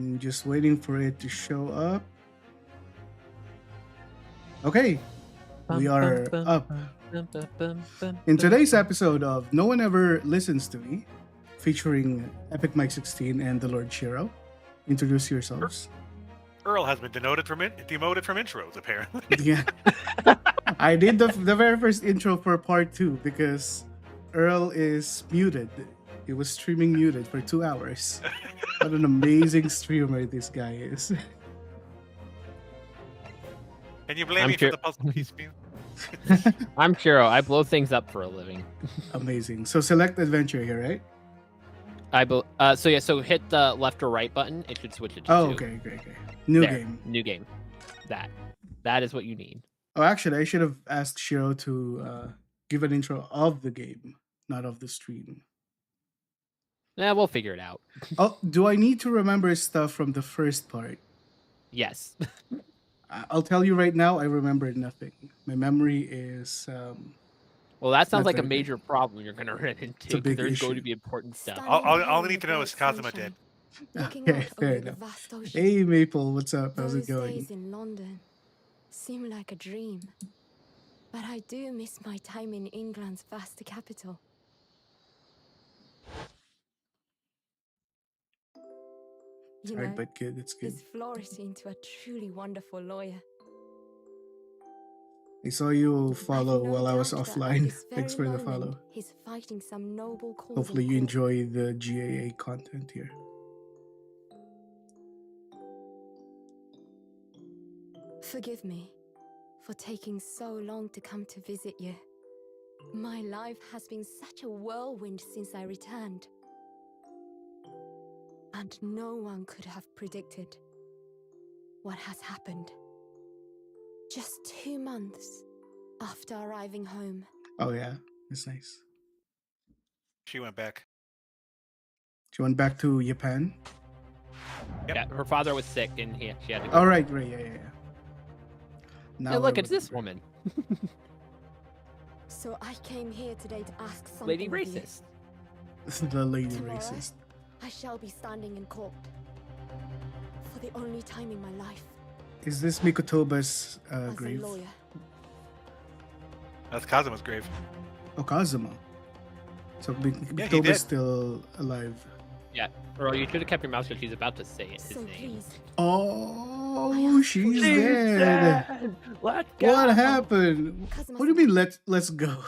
I'm just waiting for it to show up. Okay, we are up. In today's episode of No One Ever Listens to Me, featuring Epic Mike 16 and the Lord Shiro, introduce yourselves. Earl has been demoted from intros, apparently. Yeah, I did the very first intro for part 2 because Earl is muted. He was streaming muted for 2 hours. What an amazing streamer this guy is. Can you blame me for the puzzle piece being? I'm Shiro. I blow things up for a living. Amazing. So select adventure here, right? So hit the left or right button. It should switch it to two. Okay. New There, game. New game. That is what you need. Oh, actually, I should have asked Shiro to give an intro of the game, not of the stream. Yeah, we'll figure it out. Oh, do I need to remember stuff from the first part? Yes. I'll tell you right now, I remember nothing. My memory is... well, that sounds not like a very major problem you're going to run into. It's a big There's issue. going to be important stuff. All I need to know is Kazuma did. Okay, fair enough. Hey, Maple, what's up? How's it going? Those days in London seem like a dream, but I do miss my time in England's vast capital. You Hard know, but good, it's good. he's flourished into a truly wonderful lawyer. I saw you follow I've no while I was doubt that at offline. this Thanks for very the moment, follow. He's fighting some noble cause. Hopefully in you court. enjoy the GAA content here. Forgive me for taking so long to come to visit you. My life has been such a whirlwind since I returned. And no one could have predicted what has happened. Just 2 months after arriving home. Oh yeah, that's nice. She went back. She went back to Japan? Yep. Yeah, her father was sick and she had to go. Oh, right, yeah. Now Hey, look, I it's this remember. woman. So I came here today to ask something Lady of you. racist. The lady Tomorrow, racist. I shall be standing in court for the only time in my life Is this Mikotoba's as grave? a lawyer. That's Kazuma's grave. Oh, Kazuma. So he Mikotoba's did. still alive. Yeah. Earl, you should have kept your mouth shut. She's about to say his So name. please, Oh, she's dead. Let's What happened? Kazuma-san. What do you mean? Let's go.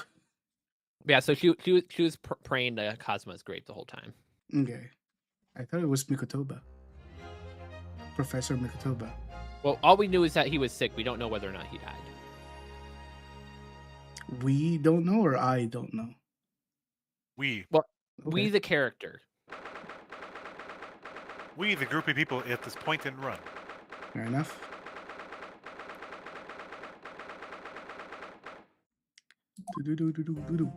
Yeah, so she was praying to Kazuma's grave the whole time. Okay, I thought it was Mikotoba. Professor Mikotoba. Well, all we knew is that he was sick. We don't know whether or not he died. We don't know, or I don't know. We, We, the character. the group of people at this point in run. Fair enough. Do-do-do-do-do-do-do.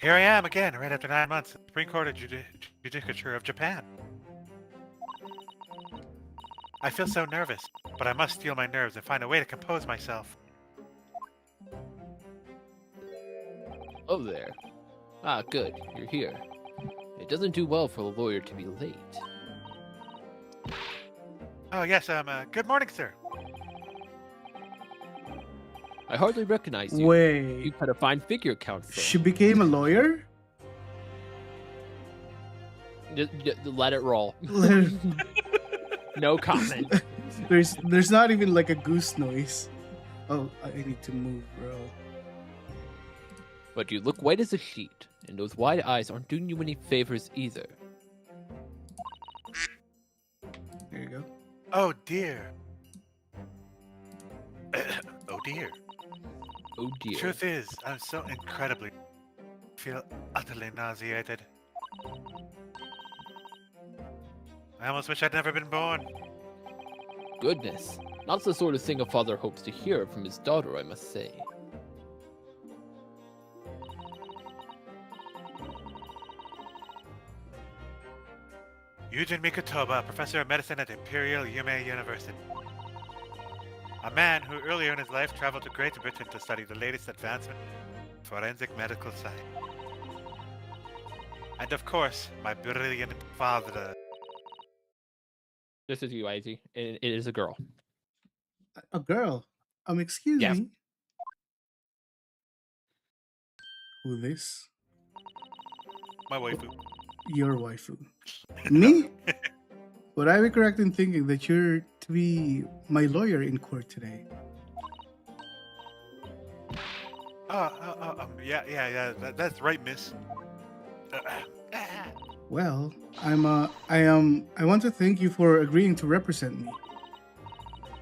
Here I am again, right after 9 months, at the Supreme Court of Judicature of Japan. I feel so nervous, but I must steel my nerves and find a way to compose myself. Oh, there. Ah, good. You're here. It doesn't do well for a lawyer to be late. Oh yes, good morning, sir. I hardly recognize you. Wait, You've had a fine figure, Counsel. she became a lawyer? Just let it roll. there's No comment. there's not even like a goose noise. Oh, I need to move, bro. But you look white as a sheet, and those wide eyes aren't doing you any favors either. There you go. Oh dear. Oh dear. Oh dear. Truth is, I'm so incredibly feel utterly nauseated. I almost wish I'd never been born. Goodness. Not the sort of thing a father hopes to hear from his daughter, I must say. Yujin Mikotoba, professor of medicine at Imperial Yume University. A man who earlier in his life traveled to Great Britain to study the latest advancement in forensic medical science. And of course, my brilliant father. This is you, Izzy. It is a girl. A girl. Excuse Yes. me. Who this? My waifu. Your waifu. Me? Would I be correct in thinking that you're to be my lawyer in court today? Yeah. That's right, miss. Well, I want to thank you for agreeing to represent me.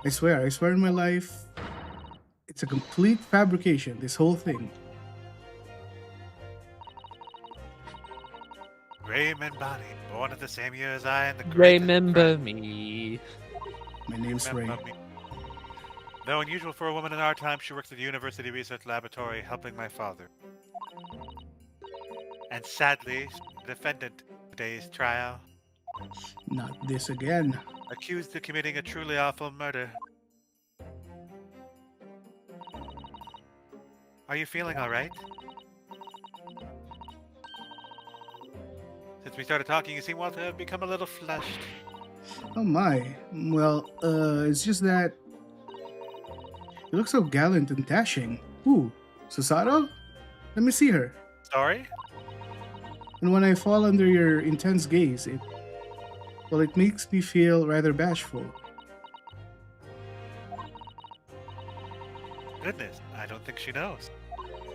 I swear in my life, it's a complete fabrication, this whole thing. Raymond Bonnie, born at the same year as I and the great. Remember me. My name's Ray. Remember me. Though unusual for a woman in our time, she works at the University Research Laboratory helping my father. And sadly, the defendant in today's trial, Not this again. accused of committing a truly awful murder. Are you feeling alright? Since we started talking, you seem well to have become a little flushed. Oh my. Well, it's just that you look so gallant and dashing. Who? Susato? Let me see her. Sorry? And when I fall under your intense gaze, it makes me feel rather bashful. Goodness, I don't think she knows.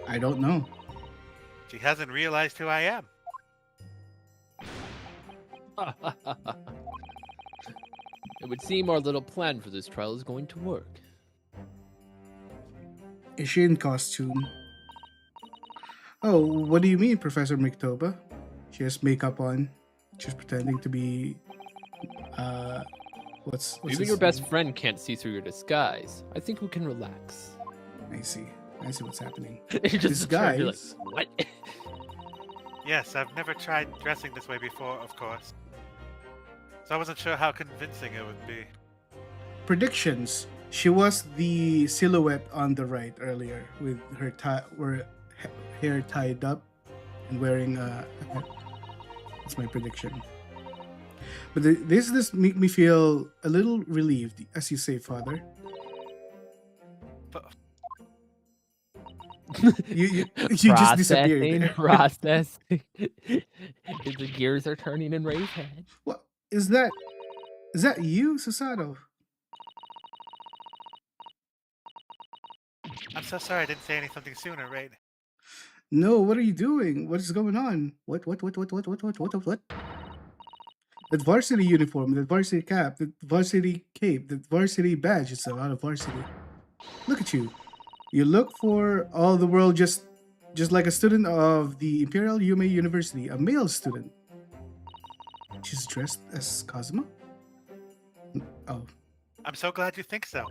I don't know. She hasn't realized who I am. It would seem our little plan for this trial is going to work. Is she in costume? Oh, what do you mean, Professor Miktoba? She has makeup on. She's pretending to be what's Even his your best name? friend can't see through your disguise. I think we can relax. I see what's happening. You just turn, you're like, Disguise? what? Yes, I've never tried dressing this way before, of course. So I wasn't sure how convincing it would be. Predictions. She was the silhouette on the right earlier with her hair tied up and wearing that's my prediction. But this make me feel a little relieved, as you say, Father. But You just disappeared. Processing. The gears are turning in Ray's head. What is that? Is that you, Susato? I'm so sorry I didn't say anything sooner, right? No, what are you doing? What is going on? What? That varsity uniform, that varsity cap, that varsity cape, that varsity badge. It's a lot of varsity. Look at you. You look for all the world just like a student of the Imperial Yume University, a male student. She's dressed as Kazuma? Oh, I'm so glad you think so.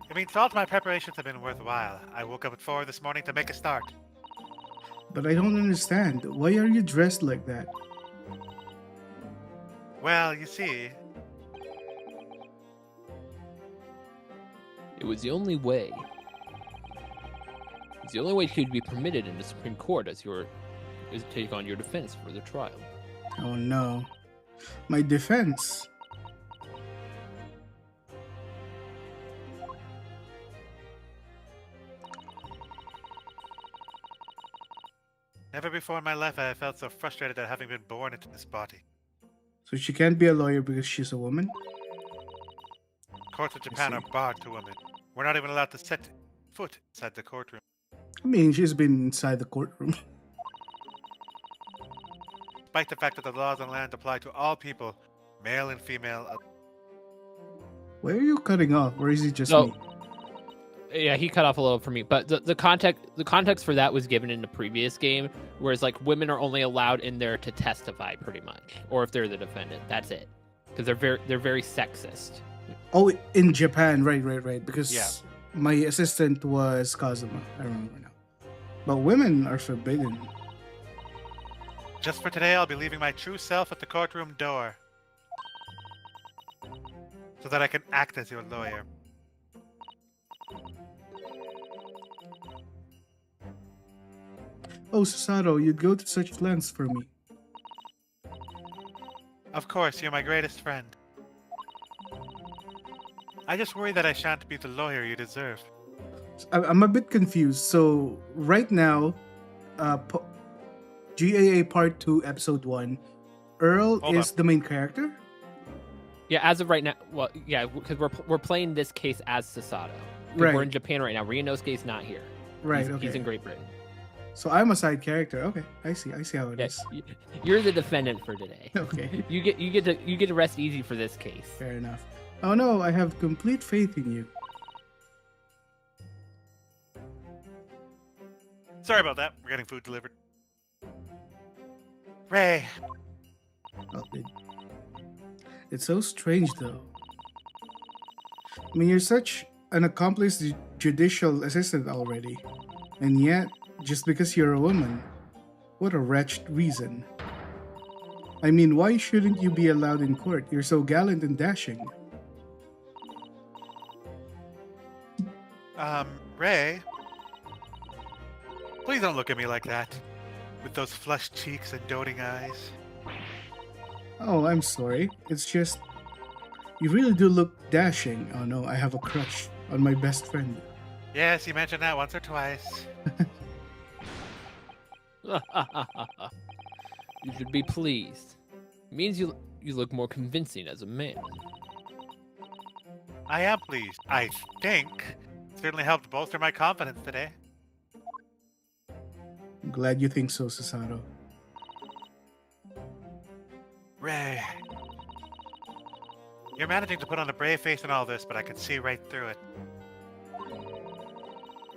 It means all my preparations have been worthwhile. I woke up at 4 this morning to make a start. but I don't understand. Why are you dressed like that? Well, you see, It was the only way. It's the only way she would be permitted in the Supreme Court as to take on your defense for the trial. Oh no. My defense. never before in my life have I felt so frustrated at having been born into this body. So she can't be a lawyer because she's a woman? Courts of Japan are see. barred to women. We're not even allowed to set foot inside the courtroom. I mean, she's been inside the courtroom. Despite the fact that the laws on land apply to all people, male and female. Why are you cutting off? Or is it just So- me? Yeah, he cut off a little for me, but the context for that was given in the previous game, whereas like women are only allowed in there to testify, pretty much, or if they're the defendant. That's it, because they're very sexist. Oh, in Japan, right. Because Yeah. my assistant was Kazuma. I remember now. But women are forbidden. Just for today, I'll be leaving my true self at the courtroom door. So that I can act as your lawyer. Oh, Susato, you'd go to such lengths for me. Of course, you're my greatest friend. I just worry that I shan't be the lawyer you deserve. I'm a bit confused. So right now, GAA Part 2, Episode 1, Earl Hold is on. the main character? Yeah, as of right now, well, yeah, because we're playing this case as Sasato. Right. We're in Japan right now. Ryunosuke's not here. Right, He's okay. in Great Britain. So I'm a side character. Okay, I see how it Yeah, is. you're the defendant for today. Okay, You get to rest easy for this case. fair enough. Oh no, I have complete faith in you. Sorry about that. We're getting food delivered. Ray, Oh, it's so strange though. I mean, you're such an accomplished judicial assistant already. And yet, just because you're a woman, what a wretched reason. I mean, why shouldn't you be allowed in court? You're so gallant and dashing. Ray. Please don't look at me like that. With those flushed cheeks and doting eyes. Oh, I'm sorry. It's just... You really do look dashing. Oh no, I have a crush on my best friend. Yes, you mentioned that once or twice. You should be pleased. It means you look more convincing as a man. I am pleased. I think. Certainly helped bolster my confidence today. I'm glad you think so, Sasato. Ray. You're managing to put on a brave face in all this, but I can see right through it.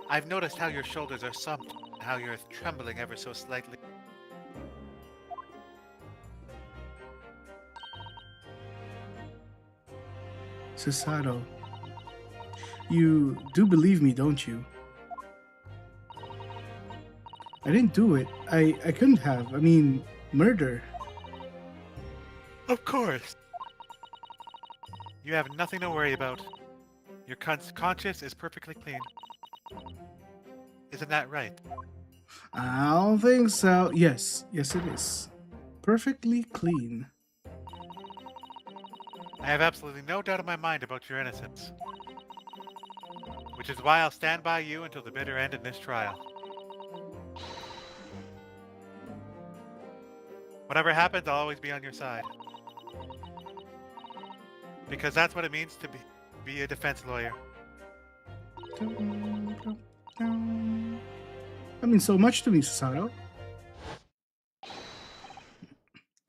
I've noticed how your shoulders are slumped, and how you're trembling ever so slightly. Sasato, you do believe me, don't you? I didn't do it. I couldn't have. I mean, murder. Of course. You have nothing to worry about. Your conscience is perfectly clean. Isn't that right? I don't think so. Yes, it is. Perfectly clean. I have absolutely no doubt in my mind about your innocence. Which is why I'll stand by you until the bitter end in this trial. Whatever happens, I'll always be on your side. Because that's what it means to be a defense lawyer. I mean, so much to me, Sasato.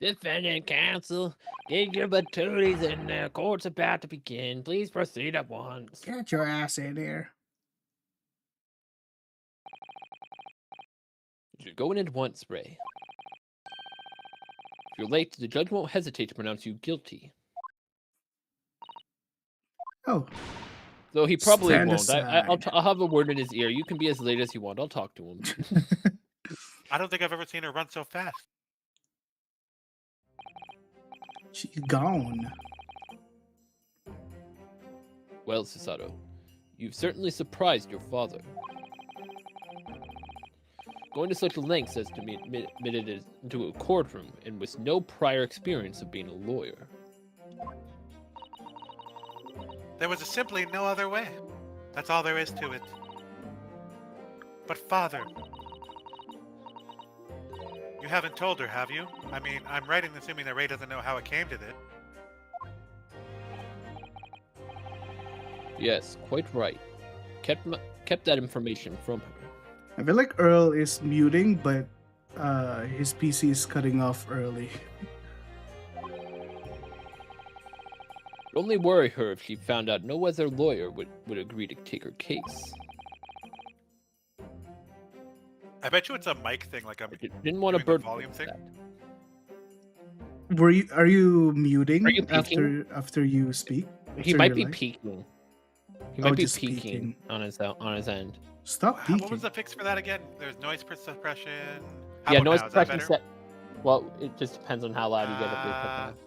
Defendant counsel, get your batooties in there. Court's about to begin. Please proceed at once. Get your ass in here. You're going in once, Ray. If you're late, the judge won't hesitate to pronounce you guilty. Oh, Though he probably Stand won't. aside. I'll have a word in his ear. You can be as late as you want. I'll talk to him. I don't think I've ever seen her run so fast. she's gone. Well, Sasato, you've certainly surprised your father. Going to such lengths as to be admitted into a courtroom and with no prior experience of being a lawyer. There was simply no other way. That's all there is to it. But father, you haven't told her, have you? I mean, I'm right in assuming that Ray doesn't know how it came to this. Yes, quite right. Kept that information from her. I feel like Earl is muting, but his PC is cutting off early. It'd only worry her if she found out no other lawyer would agree to take her case. I bet you it's a mic thing, like I'm Didn't want to doing the burden volume thing. that. Are you muting Are you peeking? after you speak? He After might your be live? peeking. He Oh, might be just peeking peeking. on his end. Stop What peeking. was the fix for that again? There's noise suppression. How Yeah, about noise now? Is that suppression better? set. Well, it just depends on how loud you get up your headphones.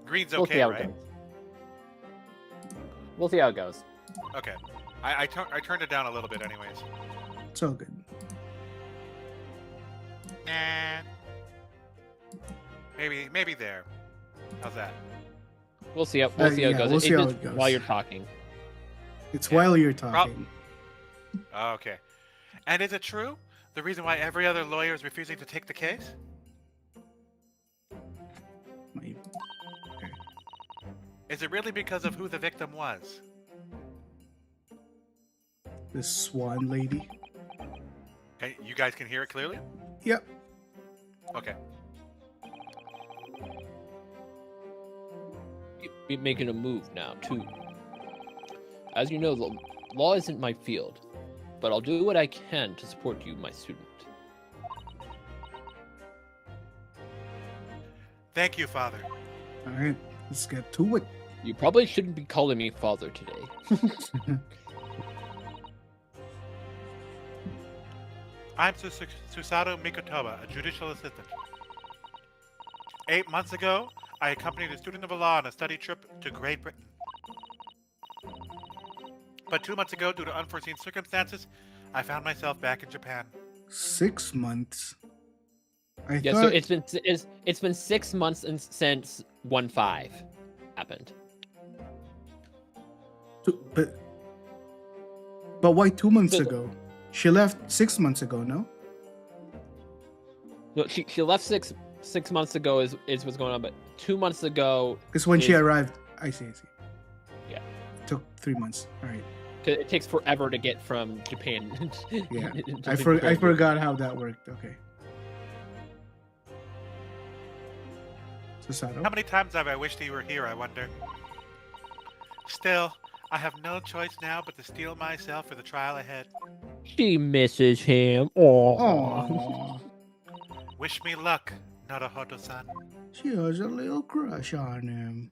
Green's We'll see okay, how it right? goes. We'll see how it goes. Okay. I turned it down a little bit anyways. It's all good. Nah. Maybe there. How's that? We'll see how it yeah, goes. we'll see how It's it goes. while you're talking. It's Yeah. while you're talking. Okay. And is it true? The reason why every other lawyer is refusing to take the case? My- okay. Is it really because of who the victim was? This swan lady. Okay, you guys can hear it clearly? Yep. Okay. Be making a move now too. As you know, the law isn't my field, but I'll do what I can to support you, my student. Thank you, Father. All right. Let's get to it. You probably shouldn't be calling me father today. I'm Susato Mikotoba, a judicial assistant. 8 months ago, I accompanied a student of law on a study trip to Great Britain. But 2 months ago, due to unforeseen circumstances, I found myself back in Japan. 6 months. I Yeah, thought so it's been 6 months since 1-5 happened. but why 2 months So- ago? She left 6 months ago, no? No, she left six months ago is what's going on, but 2 months ago Because when she is- arrived, I see. Yeah. Took 3 months. All right. 'cause it takes forever to get from Japan. Yeah. to I Great Britain. forgot how that worked. Okay. Susato? How many times have I wished he were here, I wonder? Still, I have no choice now but to steel myself for the trial ahead. She misses him. Oh. Aww. Wish me luck, Naruhodo-san. She has a little crush on him.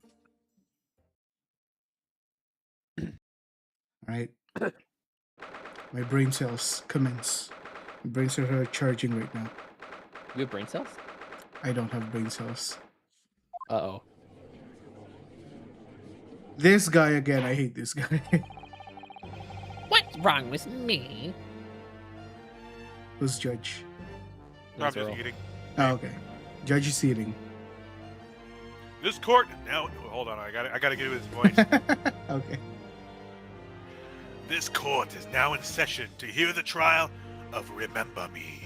Alright. My brain cells commence. My brain cells are charging right now. You have brain cells? I don't have brain cells. Uh-oh. This guy again, I hate this guy. What's wrong with me? Who's judge? No, I'm Those are just all- eating. Oh, okay. Judge is seating. This court now. Hold on, I gotta get his voice. Okay. This court is now in session to hear the trial of Remember Me.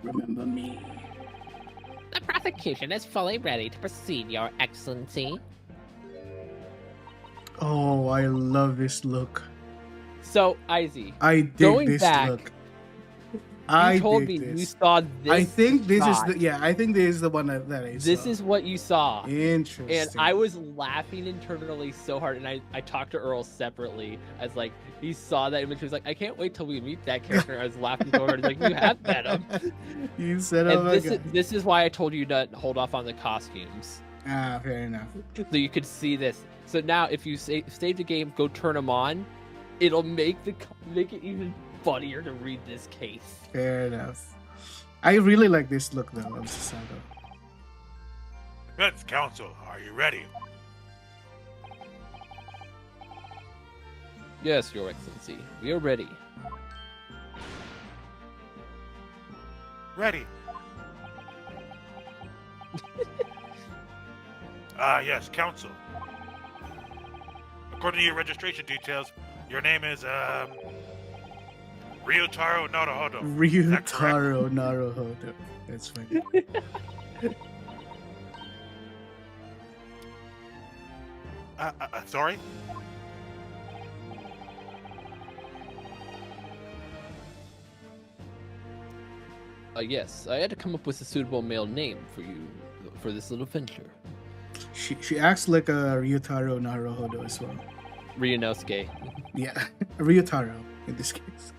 Remember me. The prosecution is fully ready to proceed, Your Excellency. Oh, I love this look. So, Izzy, I dig Going this back, look. you I told dig me this. you saw this. I think this shot. is the I think this is the one that I saw. This is what you saw. interesting. And I was laughing internally so hard, and I talked to Earl separately as like he saw that image. He was like, I can't wait till we meet that character. I was laughing so hard. He's like, you have met him. You said, "Oh And my god." this is why I told you to hold off on the costumes, Ah, fair enough. so you could see this. So now, if you save the game, go turn them on, it'll make it even funnier to read this case. Fair enough. I really like this look though of Susato. Defense counsel, are you ready? Yes, Your Excellency, we are ready. Ready. Yes, counsel. According to your registration details, your name is, Ryotaro Naruhodo. that correct? Ryutaro Naruhodo. That's funny. Sorry? Yes, I had to come up with a suitable male name for you for this little venture. She acts like a Ryutaro Naruhodo as well. Ryunosuke. Yeah, Ryutaro in this case.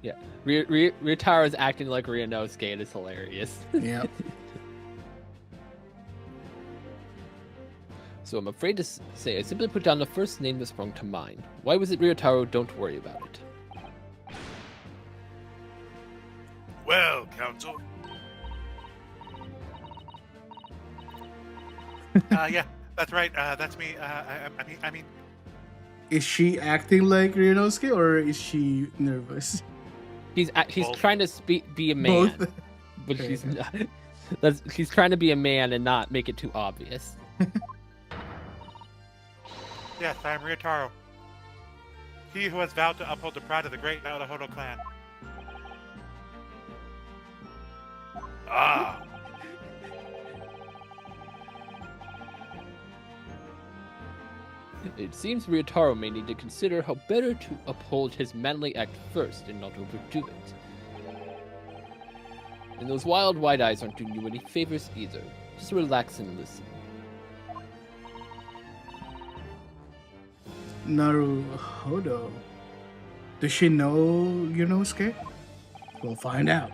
Yeah, Ryutaro is acting like Ryunosuke, and it's hilarious. Yeah. So I'm afraid to say I simply put down the first name that sprung to mind. Why was it Ryutaro? Don't worry about it. Well, counsel. Yeah, that's right. That's me. I mean, Is she acting like Ryunosuke or is she nervous? He's Both. trying to be a man. Both. but There she's you go. not. She's trying to be a man and not make it too obvious. Yes, I am Ryotaro. He who has vowed to uphold the pride of the great Naruhodo clan. Ah! It seems Ryotaro may need to consider how better to uphold his manly act first and not overdo it. And those wild wide eyes aren't doing you any favors either. Just relax and listen. Naruhodo. Does she know Yunosuke? We'll find out.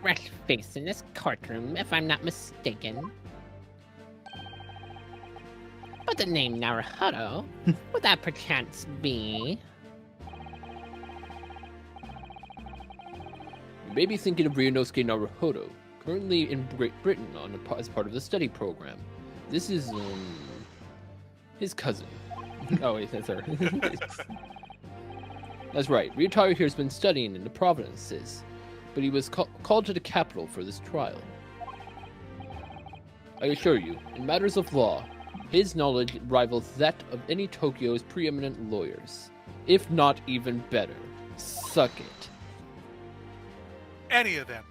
Fresh face in this courtroom, if I'm not mistaken. But the name Naruhodo, would that perchance be? You may be thinking of Ryunosuke Naruhodo, currently in Great Britain as part of the study program. This is, his cousin. Oh, wait, that's her. That's right, Ryotaro here has been studying in the provinces, but he was called to the capital for this trial. I assure you, in matters of law, his knowledge rivals that of any Tokyo's preeminent lawyers, if not even better. Suck it. Any of them.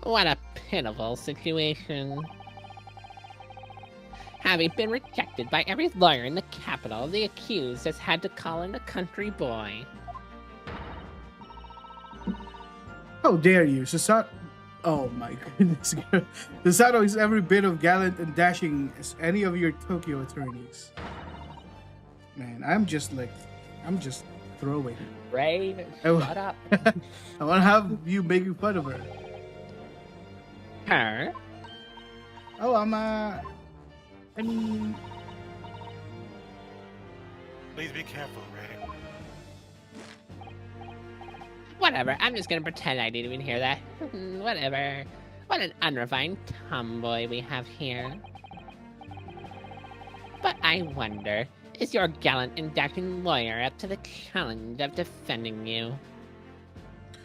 What a pitiful situation. Having been rejected by every lawyer in the capital, the accused has had to call in a country boy. How dare you, Susato? Oh my goodness. Susato is every bit of gallant and dashing as any of your Tokyo attorneys. Man, I'm just throwing. Ray, Oh. shut up. I want to have you making fun of her. Her? Oh, I mean, Please be careful, Ray. Whatever, I'm just gonna pretend I didn't even hear that. Whatever. What an unrefined tomboy we have here. But I wonder, is your gallant and dashing lawyer up to the challenge of defending you?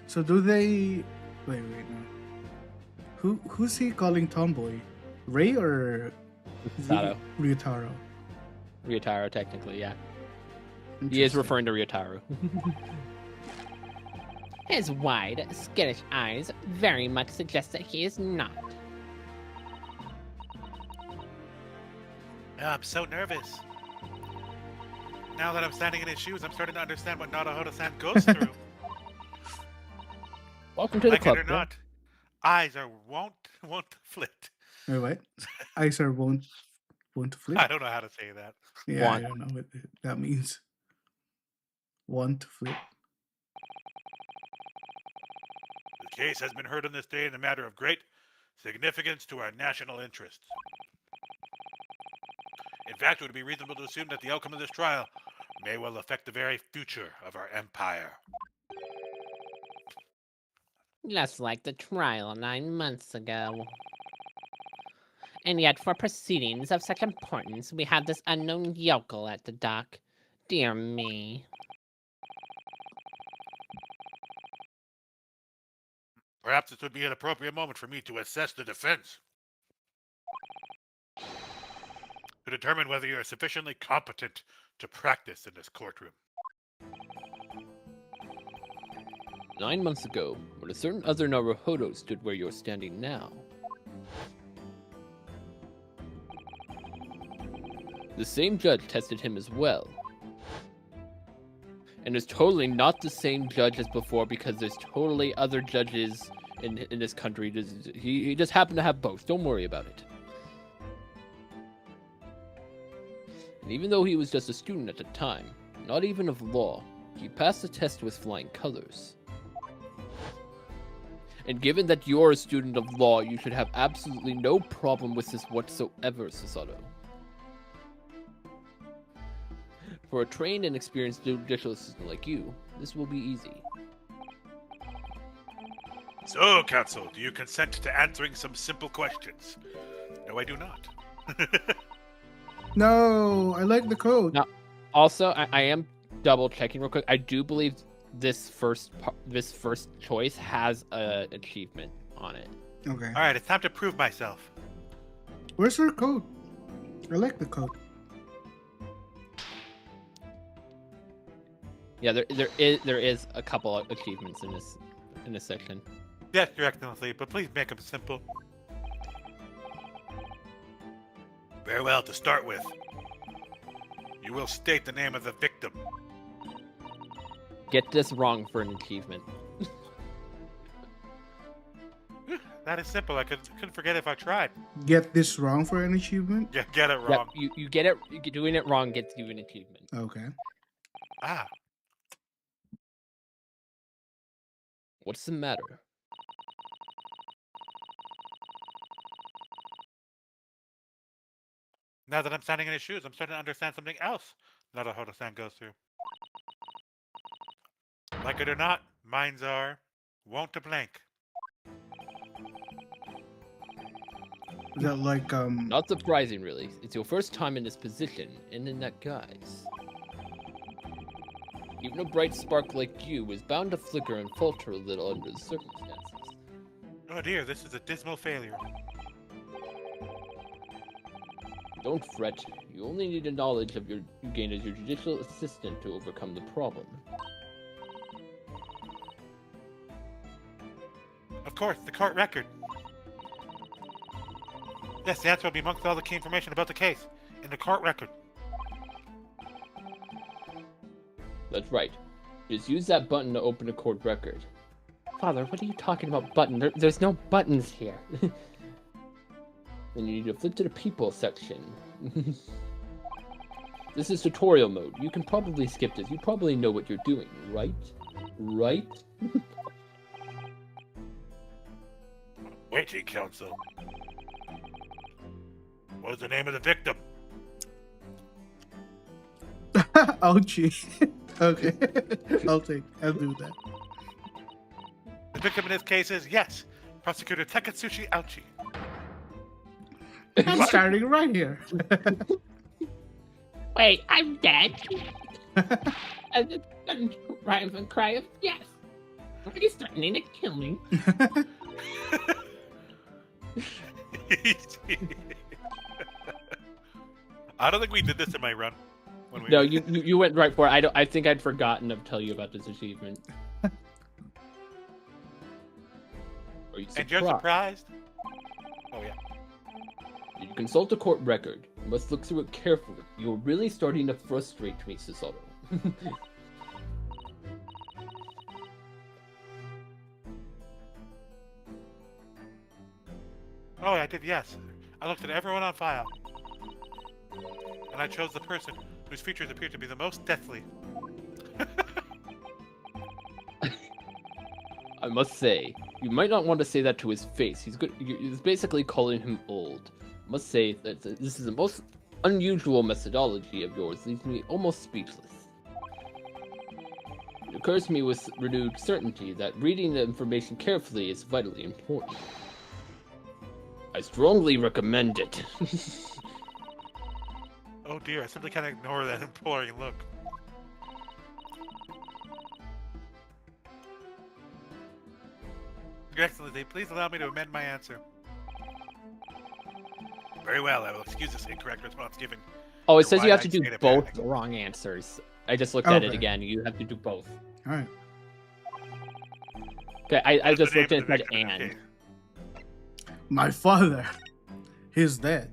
so do they? Wait, no. Who's he calling tomboy? Ray or Sato. Ryotaro? Ryotaro, technically, yeah. He is Interesting. referring to Ryotaro. His wide, skittish eyes very much suggest that he is not. I'm so nervous. Now that I'm standing in his shoes, I'm starting to understand what Naruhodo-san goes through. Welcome to the Like club. it or bro. not, eyes are won't flit. Wait, what? Eyes are won't flip. I don't know how to say that. Yeah, Want. I don't know what that means. Want to flip. The case has been heard on this day in a matter of great significance to our national interests. In fact, it would be reasonable to assume that the outcome of this trial may well affect the very future of our empire. Just like the trial 9 months ago. And yet, for proceedings of such importance, we have this unknown yokel at the dock. Dear me. Perhaps this would be an appropriate moment for me to assess the defense. To determine whether you are sufficiently competent to practice in this courtroom. 9 months ago, when a certain other Naruhodo stood where you're standing now. The same judge tested him as well. And it's totally not the same judge as before because there's totally other judges in this country. He just happened to have both. Don't worry about it. And even though he was just a student at the time, not even of law, he passed the test with flying colors. And given that you're a student of law, you should have absolutely no problem with this whatsoever, Susato. For a trained and experienced judicial assistant like you, this will be easy. So, counsel, do you consent to answering some simple questions? No, I do not. No, I like the code. No. Also, I am double checking real quick. I do believe this first choice has a achievement on it. Okay. All right, it's time to prove myself. Where's her code? I like the code. Yeah, there is a couple of achievements in this section. Yes, Your Excellency, but please make them simple. Very well, to start with, you will state the name of the victim. Get this wrong for an achievement. That is simple. I couldn't forget if I tried. Get this wrong for an achievement? Yeah, get it Yep, wrong. you get it. Doing it wrong gets you an achievement. Okay. Ah, What's the matter? now that I'm standing in his shoes, I'm starting to understand something else Naruto-san goes through. Like it or not, minds are wont to blank. Is that like Not surprising, really. It's your first time in this position and in that guise. Even a bright spark like you is bound to flicker and falter a little under the circumstances. Oh dear, this is a dismal failure. Don't fret. You only need a knowledge of you gain as your judicial assistant to overcome the problem. Of course, the court record. Yes, the answer will be amongst all the key information about the case in the court record. That's right. Just use that button to open a court record. Father, what are you talking about button? There's no buttons here. Then you need to flip to the people section. This is tutorial mode. You can probably skip this. You probably know what you're doing, right? Right? Waiting counsel. What is the name of the victim? Ouchie. Okay. I'll do that. The victim in this case is, yes, Prosecutor Takatsushi Ouchi. I'm starting right here. Wait, I'm dead. And then Ryan cry of yes. He's threatening to kill me. I don't think we did this in my run. When we No, you went right for it. I think I'd forgotten to tell you about this achievement. Are you And you're surprised? Oh yeah. You consult a court record. You must look through it carefully. You're really starting to frustrate me, Susato. Oh, I did, yes. I looked at everyone on file. And I chose the person whose features appear to be the most deathly. I must say, you might not want to say that to his face. He's basically calling him old. I must say that this is the most unusual methodology of yours. Leaves me almost speechless. It occurs to me with renewed certainty that reading the information carefully is vitally important. I strongly recommend it. Oh dear, I simply can't ignore that imploring look. Your Excellency, please allow me to amend my answer. Very well, I will excuse this incorrect response given. Oh, it says Why you have I to do state both apparently. wrong answers. I just looked at it Okay. again. You have to do both. All right. Okay, I What is the just name looked at of the it victim in this and. case? My father. He's dead.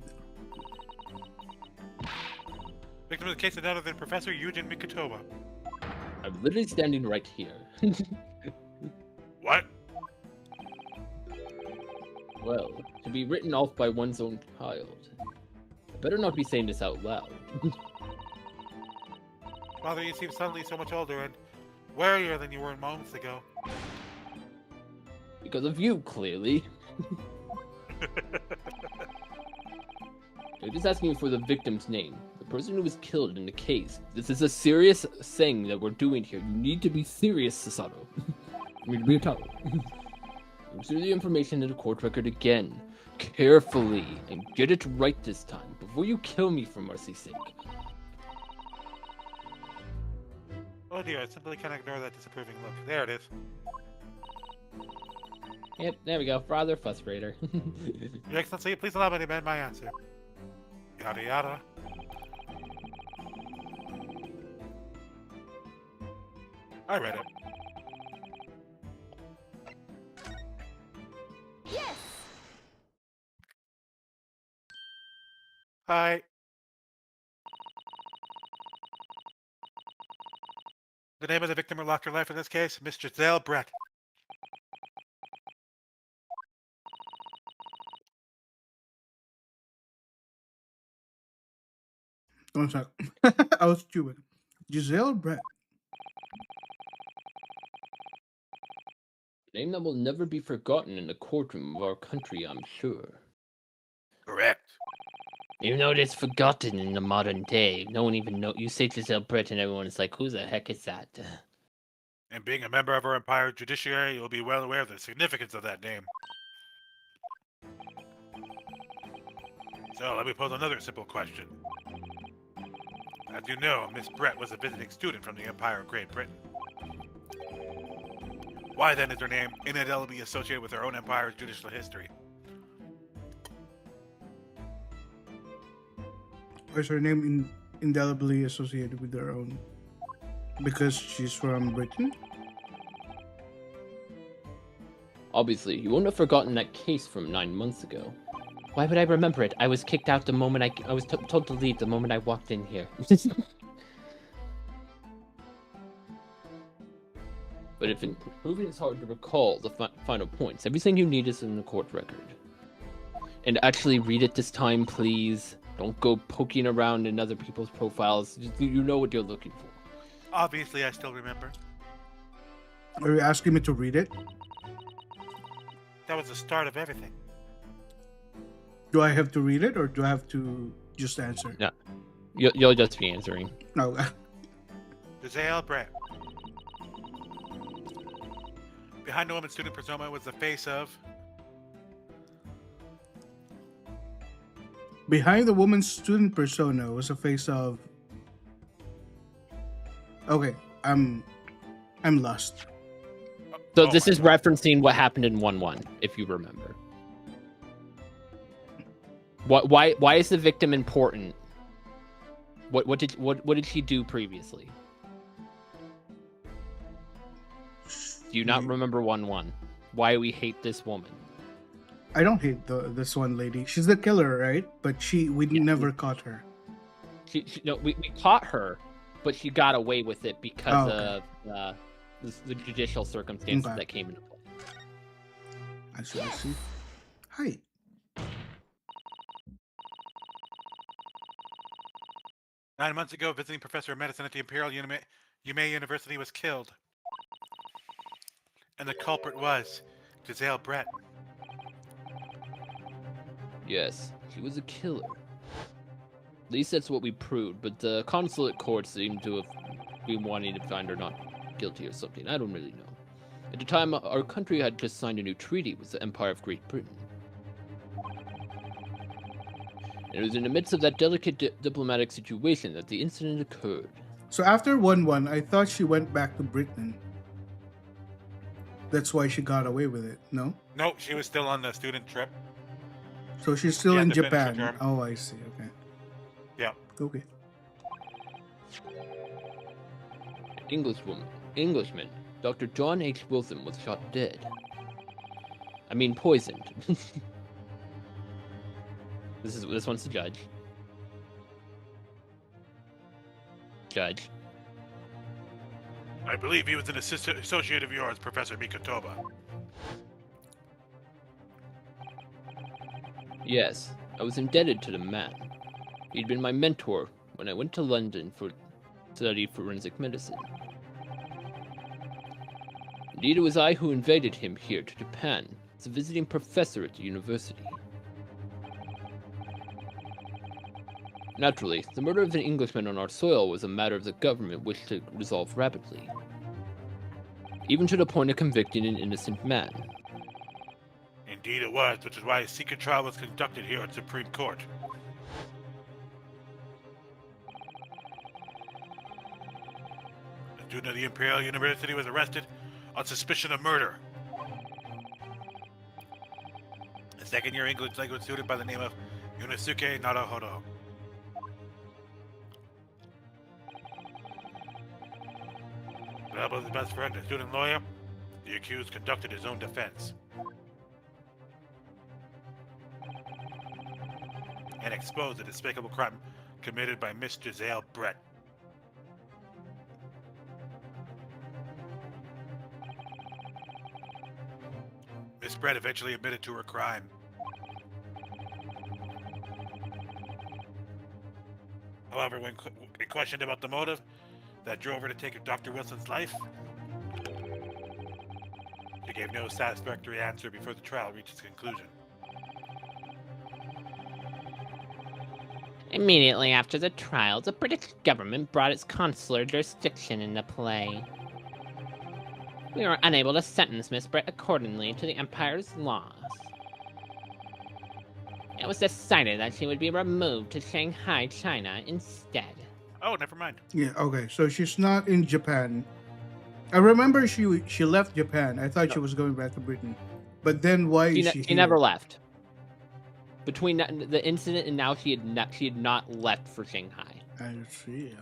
Victim of the case is none other than Professor Eugen Mikotowa. I'm literally standing right here. What? Well, to be written off by one's own child. I better not be saying this out loud. Father, you seem suddenly so much older and warier than you were moments ago. Because of you, clearly. I'm just asking you for the victim's name. The person who was killed in the case. This is a serious thing that we're doing here. You need to be serious, Sasato. I mean, Ryutaro. Look through the information in the court record again. Carefully. And get it right this time. Before you kill me, for mercy's sake. Oh dear, I simply can't ignore that disapproving look. There it is. Yep, there we go. Rather frustrator. Your Excellency, please allow me to amend my answer. Yada yada. I read it. Yes! Hi. The name of the victim who lost her life in this case, Miss Giselle Brett. One sec. I was stupid. Giselle Brett. Name that will never be forgotten in the courtroom of our country, I'm sure. Correct. Even though it is forgotten in the modern day, no one even know. You say Giselle Brett, and everyone is like, "Who the heck is that?" And being a member of our Empire Judiciary, you'll be well aware of the significance of that name. So let me pose another simple question. As you know, Miss Brett was a visiting student from the Empire of Great Britain. Why then is her name indelibly associated with her own empire's judicial history? Is her name indelibly associated with her own? Because she's from Britain? Obviously, you won't have forgotten that case from 9 months ago. Why would I remember it? I was kicked out the moment I was told to leave the moment I walked in here. But if proving it's hard to recall the final points, everything you need is in the court record. And actually read it this time, please. Don't go poking around in other people's profiles. You know what you're looking for. Obviously, I still remember. Are you asking me to read it? That was the start of everything. Do I have to read it or do I have to just answer? No. You'll just be answering. No. Giselle Brett. Behind the woman's student persona was the face of... Behind the woman's student persona was a face of. Okay, I'm lost. So Oh this my is God. referencing what happened in 1-1, if you remember. Why is the victim important? What did she do previously? Do you not remember 1-1? Why we hate this woman? I don't hate this one lady. She's the killer, right? But we never caught her. We caught her, but she got away with it because okay. of the judicial circumstances Okay. that came into play. I see. Hi. "9 months ago, visiting professor of medicine at the Imperial Yume University was killed. And the culprit was Giselle Brett. Yes, she was a killer. At least that's what we proved, but the consulate court seemed to have been wanting to find her not guilty or something. I don't really know. At the time, our country had just signed a new treaty with the Empire of Great Britain. And it was in the midst of that delicate diplomatic situation that the incident occurred. So after 1-1, I thought she went back to Britain. That's why she got away with it, no? No, she was still on the student trip. So she's still She had in to finish her Japan. term. Oh, I see. Okay. Yeah. Okay. Englishman, Dr. John H. Wilson was shot dead. I mean, poisoned. This one's the judge. Judge. I believe he was an associate of yours, Professor Mikotoba. Yes, I was indebted to the man. He'd been my mentor when I went to London for study forensic medicine. Indeed, it was I who invited him here to Japan as a visiting professor at the university. Naturally, the murder of an Englishman on our soil was a matter of the government wished to resolve rapidly, even to the point of convicting an innocent man. Indeed it was, which is why a secret trial was conducted here at Supreme Court. A student of the Imperial University was arrested on suspicion of murder. A second-year English language student by the name of Yunosuke Naruhodo. With the help of his best friend, a student lawyer, the accused conducted his own defense and exposed the despicable crime committed by Miss Giselle Brett. Miss Brett eventually admitted to her crime. However, when questioned about the motive that drove her to take Dr. Wilson's life, she gave no satisfactory answer before the trial reached its conclusion. Immediately after the trial, the British government brought its consular jurisdiction into play. We were unable to sentence Miss Brett accordingly to the Empire's laws. It was decided that she would be removed to Shanghai, China instead. Oh, never mind. Yeah, okay. So she's not in Japan. I remember she left Japan. I thought she was going back to Britain. But then why is she She here? never left. Between the incident and now, she had not left for Shanghai. I see.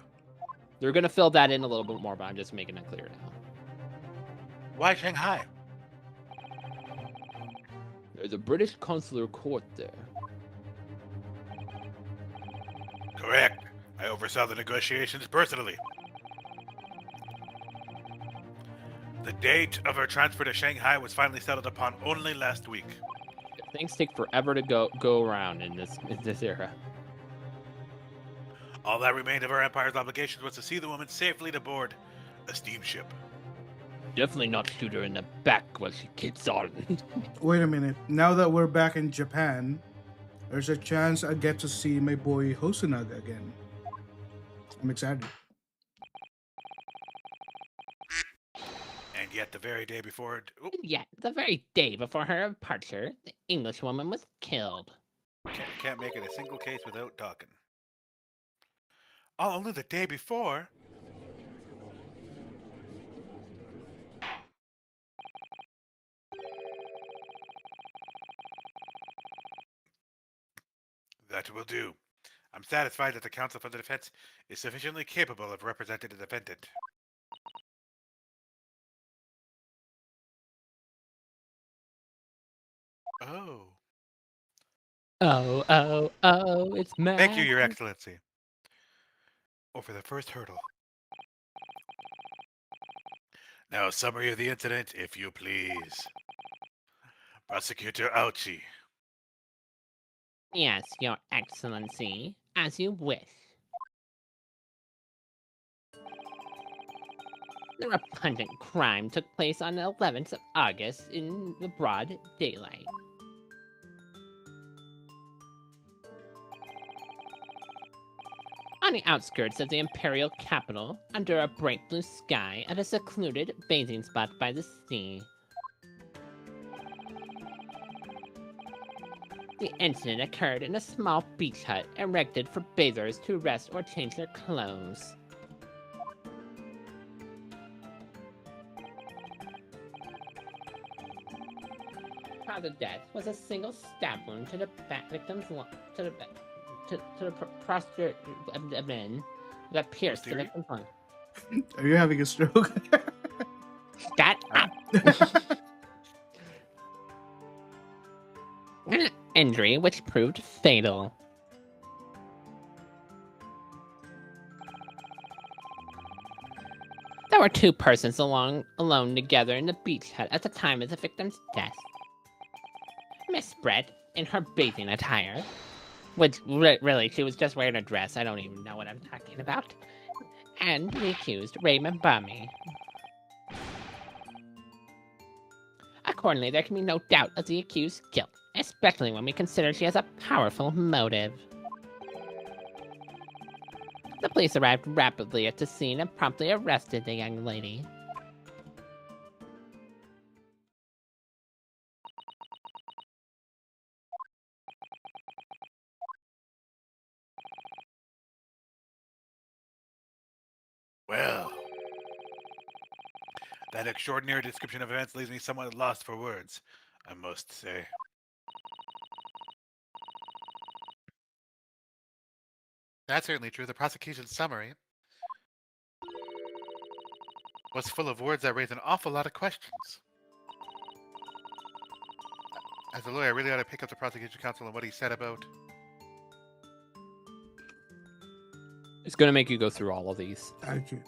They're gonna fill that in a little bit more, but I'm just making it clear now. Why Shanghai? There's a British consular court there. Correct. I oversaw the negotiations personally. The date of her transfer to Shanghai was finally settled upon only last week. Things take forever to go around in this era. All that remained of our Empire's obligations was to see the woman safely to board a steamship. Definitely not shoot her in the back while she gets on. Wait a minute. Now that we're back in Japan, there's a chance I get to see my boy Hosonaga again. I'm excited. And yet, the very day before it... Oop, And yet, the very day before her departure, the Englishwoman was killed. can't make it a single case without talking. Oh, only the day before? That will do. I'm satisfied that the counsel for the defense is sufficiently capable of representing the defendant. Oh. Oh, it's mad. Thank you, Your Excellency. Over the first hurdle. Now, a summary of the incident, if you please. Prosecutor Ouchie. Yes, Your Excellency, as you wish. The repugnant crime took place on the 11th of August in the broad daylight. On the outskirts of the imperial capital, under a bright blue sky at a secluded bathing spot by the sea. The incident occurred in a small beach hut erected for bathers to rest or change their clothes. Cause of death was a single stab wound to the victim's to the prostrate abdomen that pierced the Theory? victim's lung. Are you having a stroke? Shut up! An injury which proved fatal. There were two persons alone together in the beach hut at the time of the victim's death. Miss Brett, in her bathing attire, which really, she was just wearing a dress, I don't even know what I'm talking about, and the accused, Raymond Bummy. Accordingly, there can be no doubt of the accused's guilt, especially when we consider she has a powerful motive. The police arrived rapidly at the scene and promptly arrested the young lady. Well, That extraordinary description of events leaves me somewhat lost for words, I must say. That's certainly true. The prosecution's summary was full of words that raise an awful lot of questions. As a lawyer, I really ought to pick up the prosecution counsel and what he said about... It's gonna make you go through all of these. Thank you.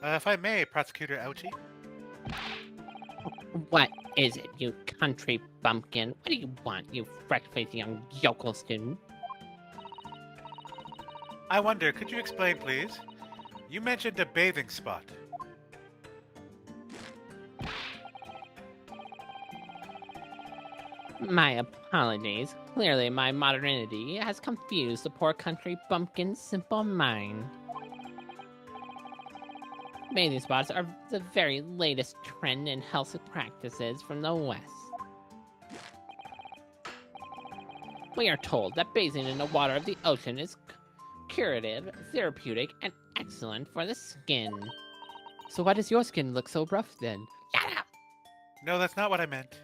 If I may, Prosecutor Ouchie. What is it, you country bumpkin? What do you want, you fresh-faced young yokel student? I wonder, could you explain, please? You mentioned a bathing spot. My apologies. Clearly, my modernity has confused the poor country bumpkin's simple mind. Bathing spots are the very latest trend in health practices from the West. We are told that bathing in the water of the ocean is curative, therapeutic, and excellent for the skin. So why does your skin look so rough then? Shut up! No, that's not what I meant.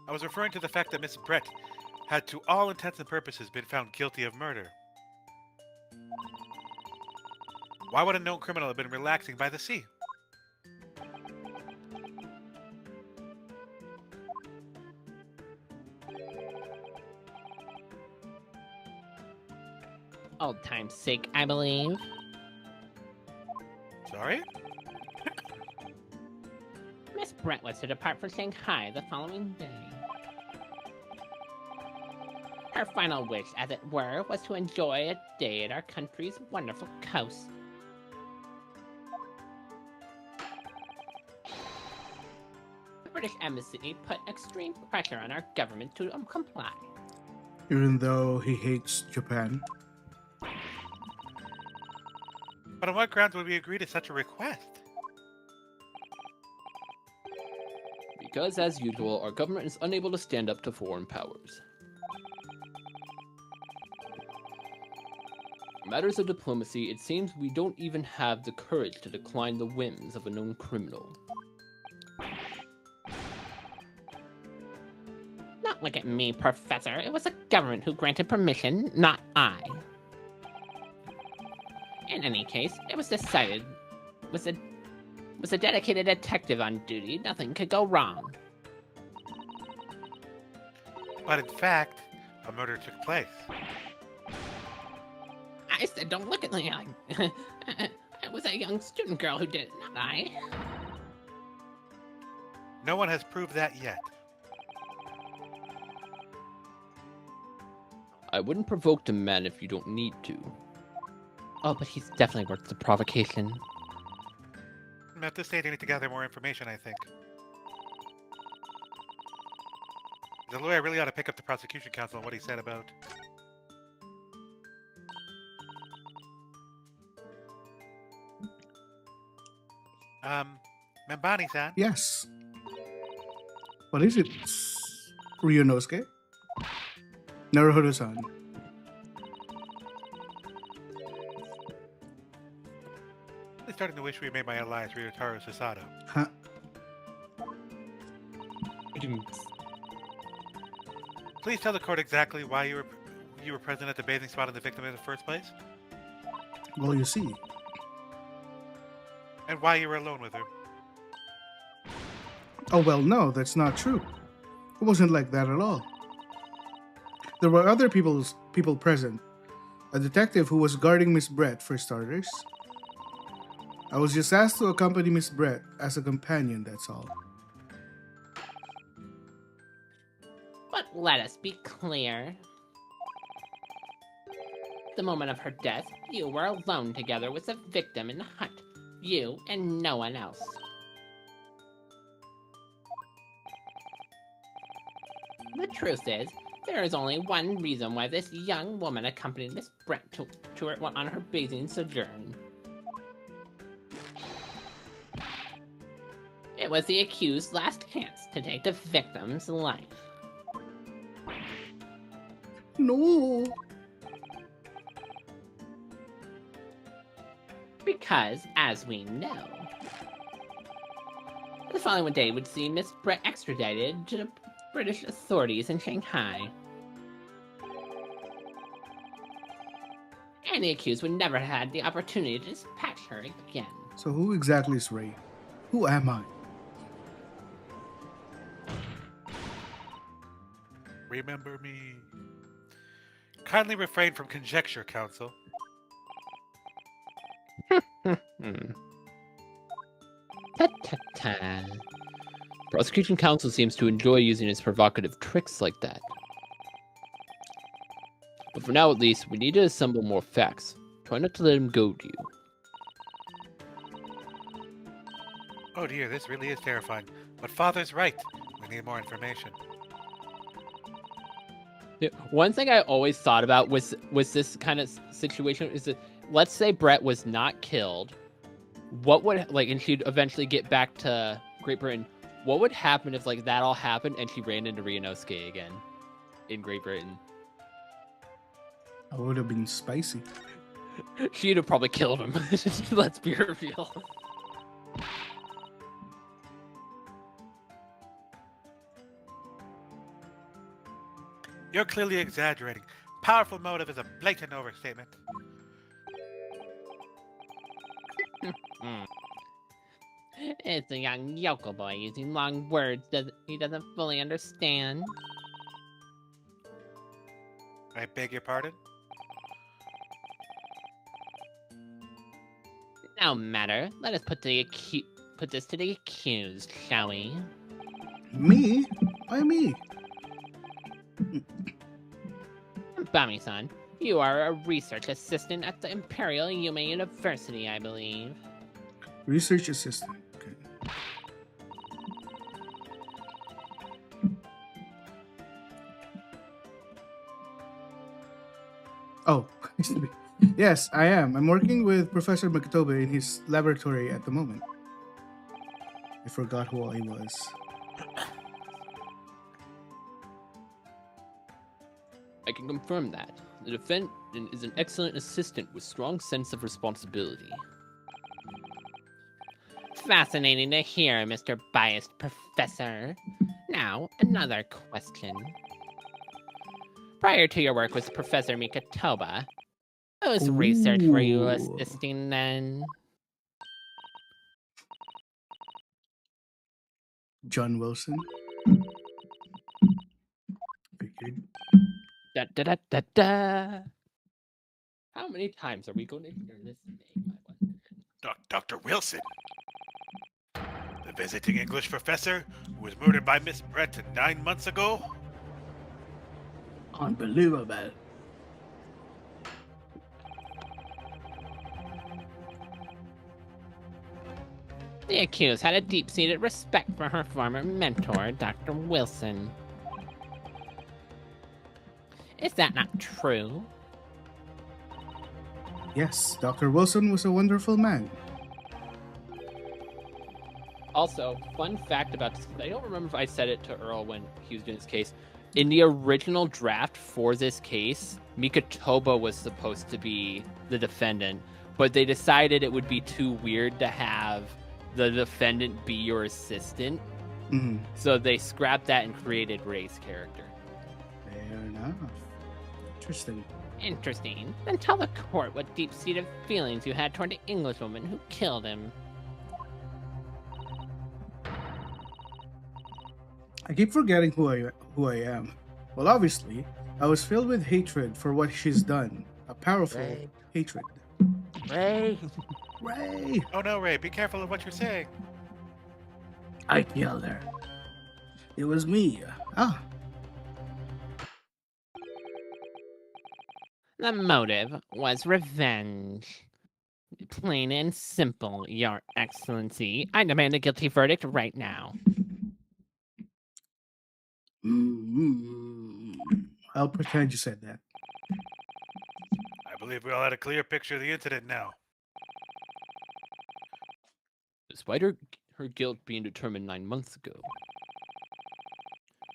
I was referring to the fact that Miss Brett had, to all intents and purposes, been found guilty of murder. Why would a known criminal have been relaxing by the sea? Old time's sake, I believe. Sorry? Miss Brett was to depart for Shanghai the following day. Her final wish, as it were, was to enjoy a day at our country's wonderful coast. The British Embassy put extreme pressure on our government to comply. Even though he hates Japan. But on what grounds would we agree to such a request? Because, as usual, our government is unable to stand up to foreign powers. In matters of diplomacy, it seems we don't even have the courage to decline the whims of a known criminal. Don't look at me, Professor. It was the government who granted permission, not I. In any case, it was decided was a dedicated detective on duty. Nothing could go wrong. But in fact, a murder took place. I said, don't look at me like... It was a young student girl who did it, not I. No one has proved that yet. I wouldn't provoke the man if you don't need to. Oh, but he's definitely worth the provocation. At this stage, I need to gather more information, I think. The lawyer really ought to pick up the prosecution counsel on what he said about... Membani-san? Yes. What is it? Ryunosuke? Naruhodo-san. I'm starting to wish we made my alliance Ryotaro Sasato. Huh? Please tell the court exactly why you were present at the bathing spot of the victim in the first place, Well, you see. and why you were alone with her. Oh, well, no, that's not true. It wasn't like that at all. There were other people present. A detective who was guarding Miss Brett, for starters. I was just asked to accompany Miss Brett as a companion, that's all. But let us be clear. The moment of her death, you were alone together with the victim in the hut. You and no one else. The truth is, there is only one reason why this young woman accompanied Miss Brett to her on her bathing sojourn. It was the accused's last chance to take the victim's life. No. Because, as we know, the following day would see Miss Brett extradited to the British authorities in Shanghai. And the accused would never have had the opportunity to dispatch her again. So who exactly is Ray? Who am I? Remember me. Kindly refrain from conjecture, Counsel. Ta-ta-ta. Prosecution counsel seems to enjoy using his provocative tricks like that. But for now, at least, we need to assemble more facts. Try not to let him goad you. Oh dear, this really is terrifying. But Father's right. We need more information. Yeah, one thing I always thought about was this kind of situation is that, let's say Brett was not killed, what would, like, and she'd eventually get back to Great Britain, what would happen if, like, that all happened and she ran into Ryunosuke again in Great Britain? I would have been spicy. She'd have probably killed him. Let's be real. You're clearly exaggerating. Powerful motive is a blatant overstatement. It's a young yokel boy using long words he doesn't fully understand. I beg your pardon? No matter. Let us put this to the accused, shall we? Me? Why me? Bami-san, you are a research assistant at the Imperial Yume University, I believe. Research assistant. Okay. Oh, yes, I am. I'm working with Professor Makitobe in his laboratory at the moment. I forgot who I was. I can confirm that. The defendant is an excellent assistant with strong sense of responsibility. Fascinating to hear, Mr. Biased Professor. Now, another question. Prior to your work with Professor Mikatoba, whose research were you Ooh. assisting then? John Wilson. Figured. Da da da da da. How many times are we going to hear this name? I wonder? Dr. Wilson. The visiting English professor who was murdered by Miss Brett 9 months ago? Unbelievable. The accused had a deep-seated respect for her former mentor, Dr. Wilson. Is that not true? Yes, Dr. Wilson was a wonderful man. Also, fun fact about this, I don't remember if I said it to Earl when he was doing this case. In the original draft for this case, Mikatoba was supposed to be the defendant, but they decided it would be too weird to have the defendant be your assistant. Mhm. So they scrapped that and created Ray's character. Fair enough. Interesting. Interesting. Then tell the court what deep-seated feelings you had toward the Englishwoman who killed him. I keep forgetting who I am. Well, obviously, I was filled with hatred for what she's done. A powerful Ray. hatred. Ray, Ray! Oh no, Ray, be careful of what you're saying. I killed her. It was me. Ah, The motive was revenge. Plain and simple, Your Excellency. I demand a guilty verdict right now. I'll pretend you said that. I believe we all had a clear picture of the incident now. Despite her guilt being determined 9 months ago,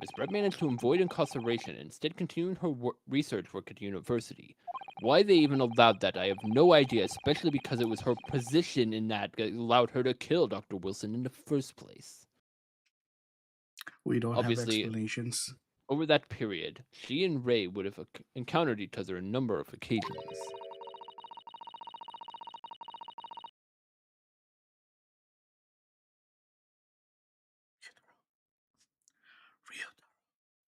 Miss Brett managed to avoid incarceration and instead continued her research work at university. Why they even allowed that, I have no idea, especially because it was her position in that allowed her to kill Dr. Wilson in the first place. We don't have Obviously, explanations. over that period, she and Ray would have encountered each other a number of occasions. Real.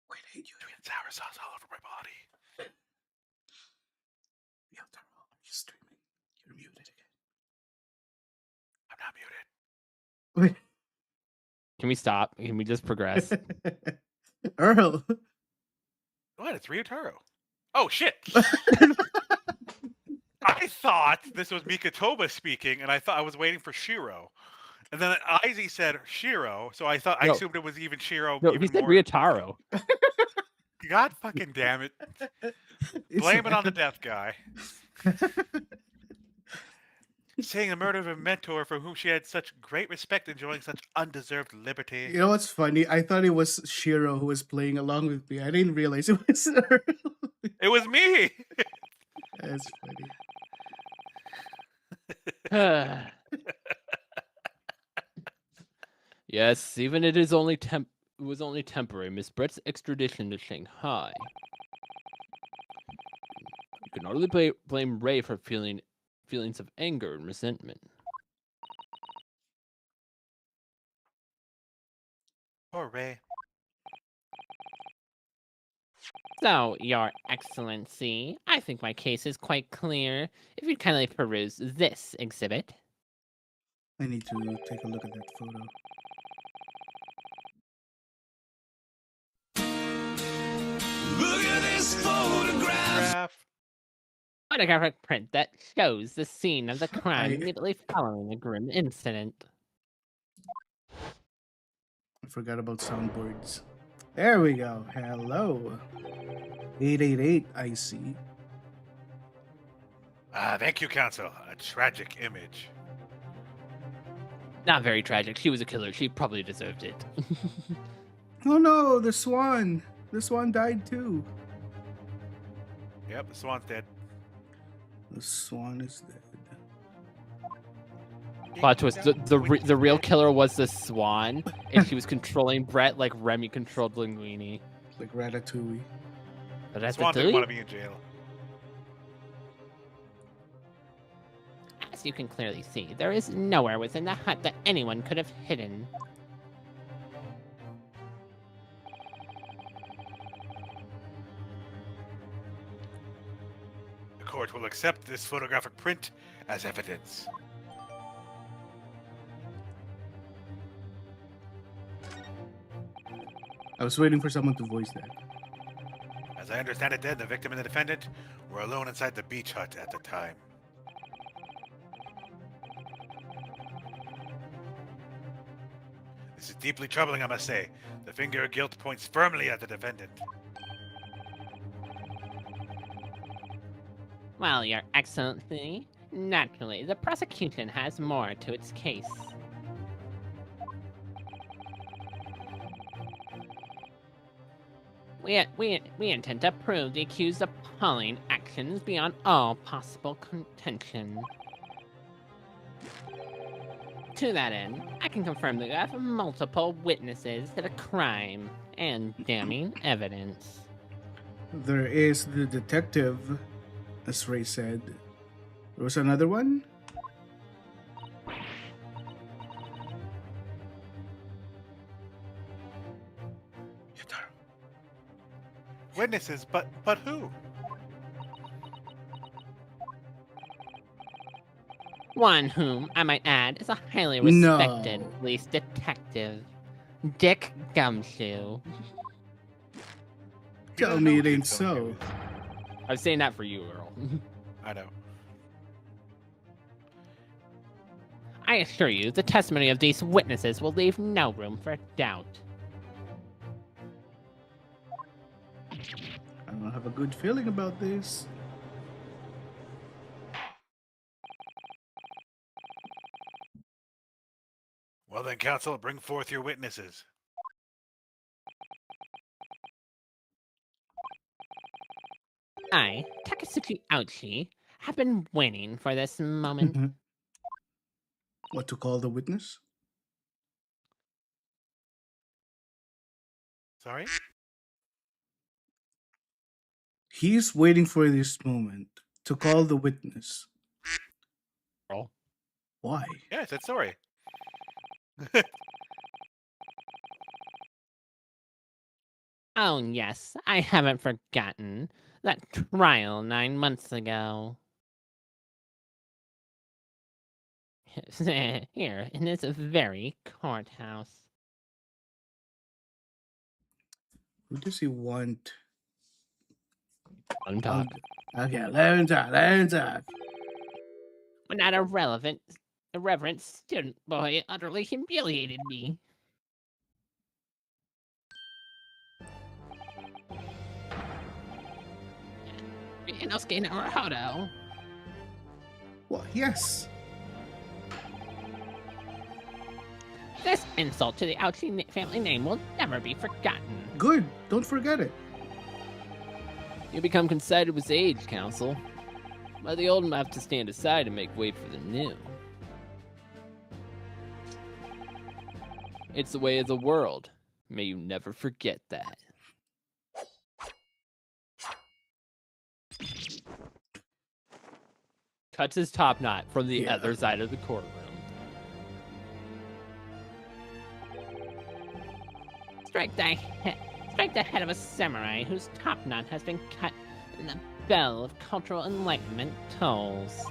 Wait, I hate you. Sweet and sour sauce all over my body. Real Taro, are you streaming? You're muted I'm not muted. again. Can we stop? Can we just progress? Earl. What? It's Ryotaro. Oh shit! I thought this was Mikatoba speaking, and I thought I was waiting for Shiro. And then Izzy said Shiro, so I thought I No. assumed it was even Shiro. No, even he said more. Ryotaro. God fucking damn it! Blame it on the death guy. Saying the murder of a mentor for whom she had such great respect, enjoying such undeserved liberty. You know what's funny? I thought it was Shiro who was playing along with me. I didn't realize it was Earl. It was me. That's funny. Yes, even it is only it was only temporary. Miss Brett's extradition to Shanghai. You can only blame Ray for feelings of anger and resentment. Poor Ray. So, Your Excellency, I think my case is quite clear. If you'd kindly peruse this exhibit. I need to take a look at that photo. Look at this photograph. Photographic print that shows the scene of the crime I- immediately following the grim incident. I forgot about soundboards. There we go. Hello. 888, I see. Thank you, Counsel. A tragic image. Not very tragic. She was a killer. She probably deserved it. Oh no, the swan. The swan died too. Yep, the swan's dead. The swan is dead. Plot twist: the real killer was the swan, and she was controlling Brett like Remy controlled Linguini. Like Ratatouille. But that's Swan didn't want to be in jail. As you can clearly see, there is nowhere within the hut that anyone could have hidden. The court will accept this photographic print as evidence. I was waiting for someone to voice that. As I understand it, then the victim and the defendant were alone inside the beach hut at the time. This is deeply troubling, I must say. The finger of guilt points firmly at the defendant. Well, Your Excellency, naturally, the prosecution has more to its case. We intend to prove the accused's appalling actions beyond all possible contention. To that end, I can confirm that we have multiple witnesses to the crime and damning evidence. There is the detective, as Ray said. There was another one? Yotaro. Witnesses, but who? One whom, I might add, is a highly No. respected police detective, Dick Gumshoe. He Tell doesn't me know it who ain't he's going so. with. I was saying that for you, Earl. I know. I assure you, the testimony of these witnesses will leave no room for doubt. I don't have a good feeling about this. Well then, counsel, bring forth your witnesses. I, Takasuki Ouchi, have been waiting for this moment. What to call the witness? Sorry? He's waiting for this moment to call the witness. Earl. Why? Yeah, I said sorry. Oh, yes, I haven't forgotten that trial 9 months ago. Here, in this very courthouse. Who does he want? Let him talk. Okay, let him talk. Let him talk. When that irreverent student boy utterly humiliated me. Inosuke Naruhodo. Well, yes. This insult to the Ouchi family name will never be forgotten. Good. Don't forget it. You become coincided with age, Council. But the old have to stand aside and make way for the new. It's the way of the world. May you never forget that. Cuts his top knot from the Yeah. other side of the courtroom. Strike the head of a samurai whose top knot has been cut, and the bell of cultural enlightenment tolls.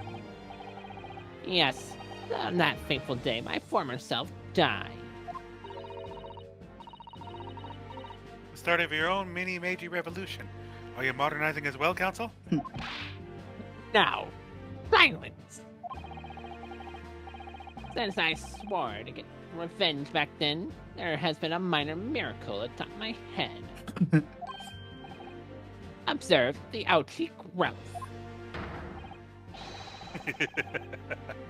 Yes, on that fateful day, my former self died. The start of your own mini Meiji revolution. Are you modernizing as well, Council? Now, silence! Since I swore to get revenge back then, there has been a minor miracle atop my head. Observe the Ouchi growth.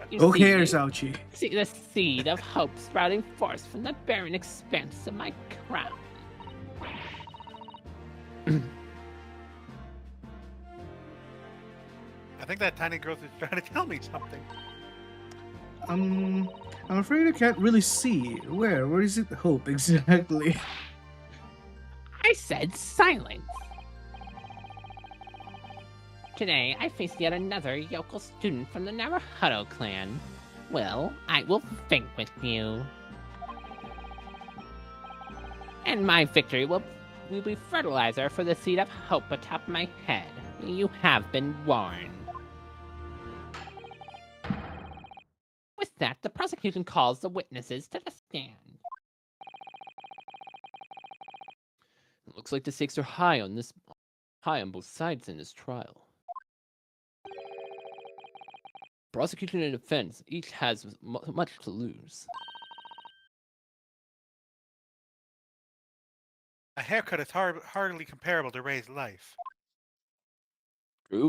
You Who see- cares, Ouchie? See the seed of hope sprouting forth from the barren expanse of my crown. I think that tiny growth is trying to tell me something. I'm afraid I can't really see. Where is it hope exactly? I said silence. Today, I face yet another yokel student from the Naruhodo clan. Well, I will fight with you. And my victory will be fertilizer for the seed of hope atop my head. You have been warned. With that, the prosecution calls the witnesses to the stand. It looks like the stakes are high on both sides in this trial. Prosecution and defense each has much to lose. A haircut is hardly comparable to Ray's life.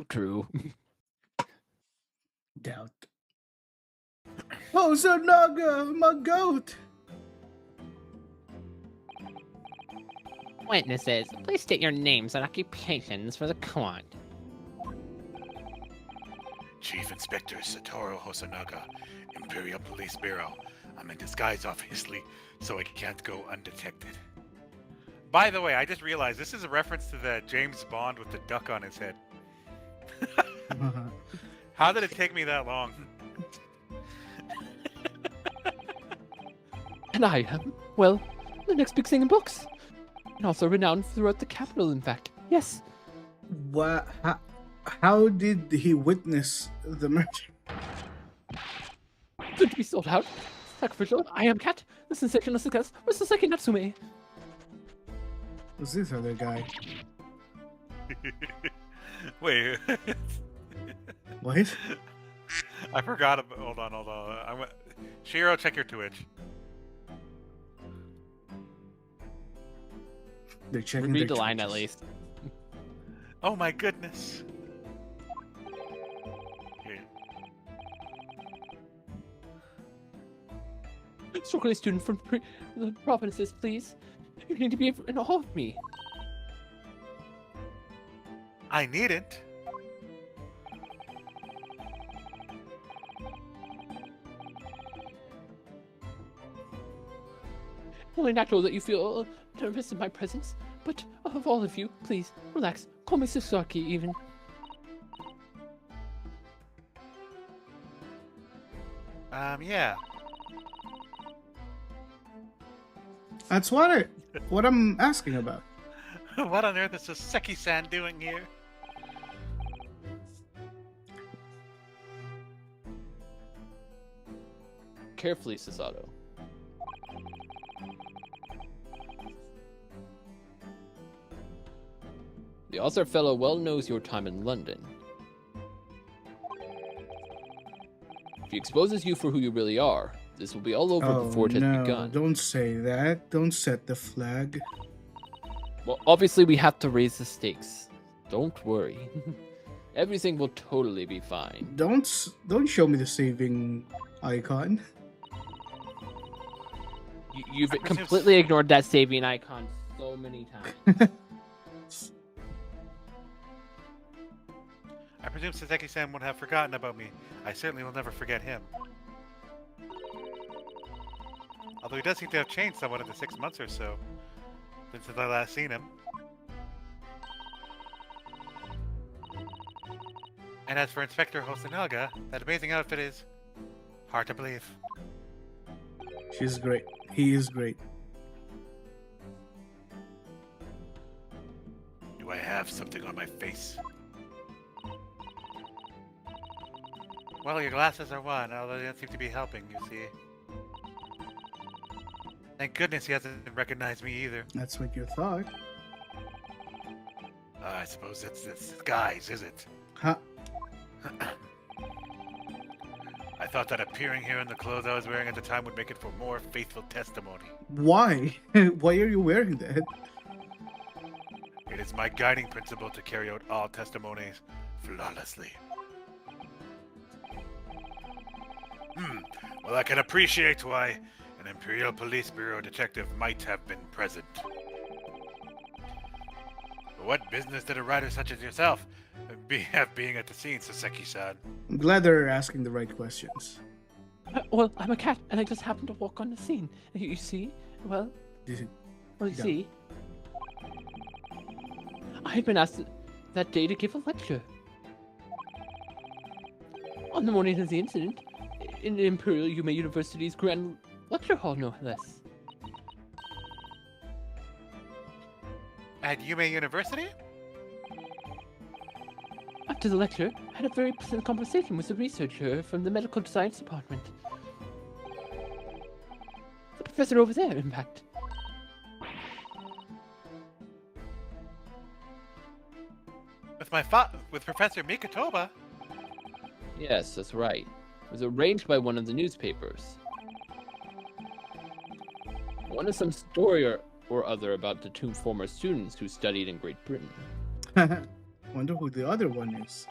True. Doubt. Oh, so Naga, my goat. Witnesses, please state your names and occupations for the court. Chief Inspector Satoru Hosonaga, Imperial Police Bureau. I'm in disguise, obviously, so I can't go undetected. By the way, I just realized this is a reference to the James Bond with the duck on his head. How did it take me that long? And I am, well, the next big thing in books. And also renowned throughout the capital, in fact. Yes. What? How did he witness the murder? Good to be sold out. Sacrificial, I am Cat, the sensational success was Saseki Natsume. Who's this other guy? Wait. What? I forgot about. Hold on. Shiro, check your Twitch. They're checking Read their the line at Twitches. least. Oh my goodness. Here. Struggling student from the provinces, please. You need to be in awe of me. I needn't. Only natural that you feel nervous in my presence, but of all of you, please, relax. Call me Sasaki, even. Yeah. That's what I'm asking about. What on earth is Saseki-san doing here? Carefully, Sasato. The author fellow well knows your time in London. If he exposes you for who you really are, this will be all over Oh before it has no! begun. Don't say that. Don't set the flag. Well, obviously we have to raise the stakes. Don't worry. Everything will totally be fine. Don't show me the saving icon. You've completely ignored that saving icon so many times. I presume Saseki-san won't have forgotten about me. I certainly will never forget him. Although he does seem to have changed somewhat in the 6 months or so since I last seen him. And as for Inspector Hosonaga, that amazing outfit is hard to believe. She's great. He is great. Do I have something on my face? Well, your glasses are one, although they don't seem to be helping, you see. Thank goodness he hasn't recognized me either. That's what you thought. I suppose it's disguise, is it? Huh? I thought that appearing here in the clothes I was wearing at the time would make it for more faithful testimony. Why? Why are you wearing that? It is my guiding principle to carry out all testimonies flawlessly. Well, I can appreciate why an Imperial Police Bureau detective might have been present. But what business did a writer such as yourself have being at the scene, Saseki-san? I'm glad they're asking the right questions. Well, I'm a cat, and I just happened to walk on the scene. You see? Well, Did you Yeah. see? I had been asked that day to give a lecture. On the morning of the incident, in the Imperial Yume University's Grand Lecture Hall, no less. At Yume University? After the lecture, I had a very pleasant conversation with a researcher from the Medical Science Department. The professor over there, in fact. With Professor Mikotoba? Yes, that's right. It was arranged by one of the newspapers. One is some story or other about the two former students who studied in Great Britain. Wonder who the other one is.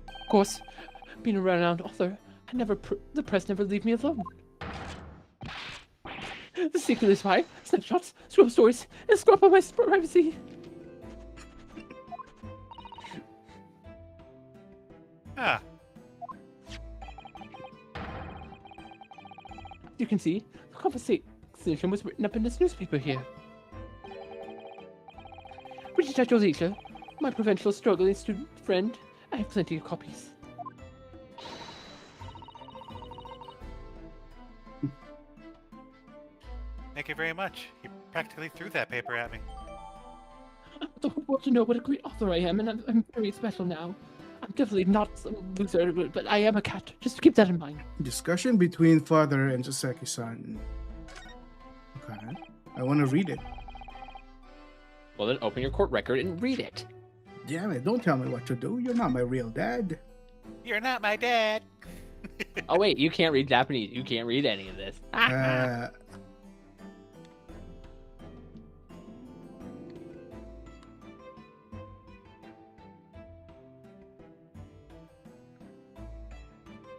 Of course, being a renowned author, the press never leave me alone. The secret is why snapshots, scroll stories, and scrub on my privacy. Ah, You can see, the conversation was written up in this newspaper here. Read it at your leisure. My provincial struggling student friend. I have plenty of copies. thank you very much. You practically threw that paper at me. I want the whole world to know what a great author I am, and I'm very special now. I'm definitely not some loser, but I am a cat. Just keep that in mind. Discussion between father and Saseki-san. Okay. I want to read it. Well, then open your court record and read it. Damn it, don't tell me what to do. You're not my real dad. You're not my dad. Oh, wait, you can't read Japanese. You can't read any of this.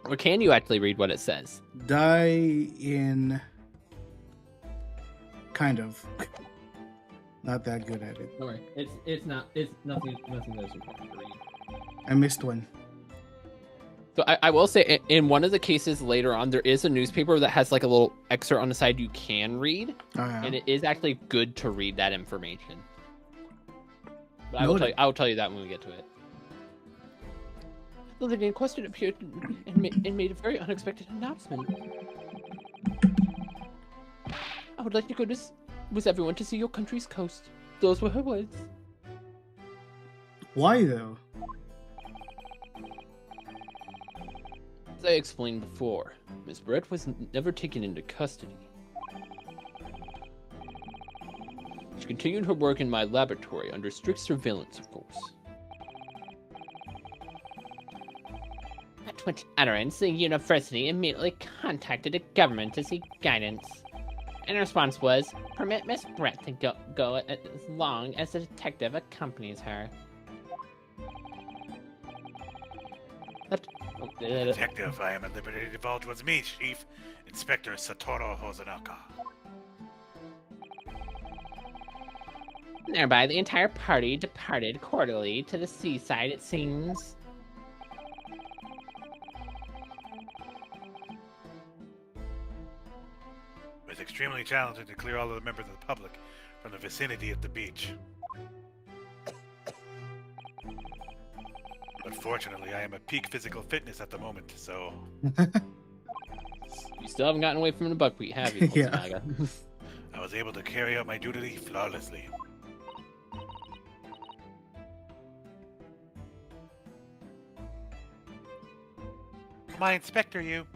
Or can you actually read what it says? Die in... Kind of. Not that good at it. Don't worry. It's nothing that's important to read. I missed one. So I will say, in one of the cases later on, there is a newspaper that has like a little excerpt on the side you can read, and it is actually good to read that information. But I will tell you that when we get to it. The lady in question appeared and made a very unexpected announcement. I would like to go with everyone to see your country's coast. Those were her words. Why though? As I explained before, Miss Brett was never taken into custody. She continued her work in my laboratory under strict surveillance, of course. At which utterance, the university immediately contacted the government to seek guidance. And the response was, permit Miss Brett to go as long as the detective accompanies her. Detective, I am at liberty to divulge what's me, Chief Inspector Satoru Hozanaka. Thereby, the entire party departed cordially to the seaside, it seems. It was extremely challenging to clear all of the members of the public from the vicinity of the beach. But fortunately, I am at peak physical fitness at the moment, so... You still haven't gotten away from the buckwheat, have you? Yeah. Matsunaga? I was able to carry out my duty flawlessly. My inspector, you.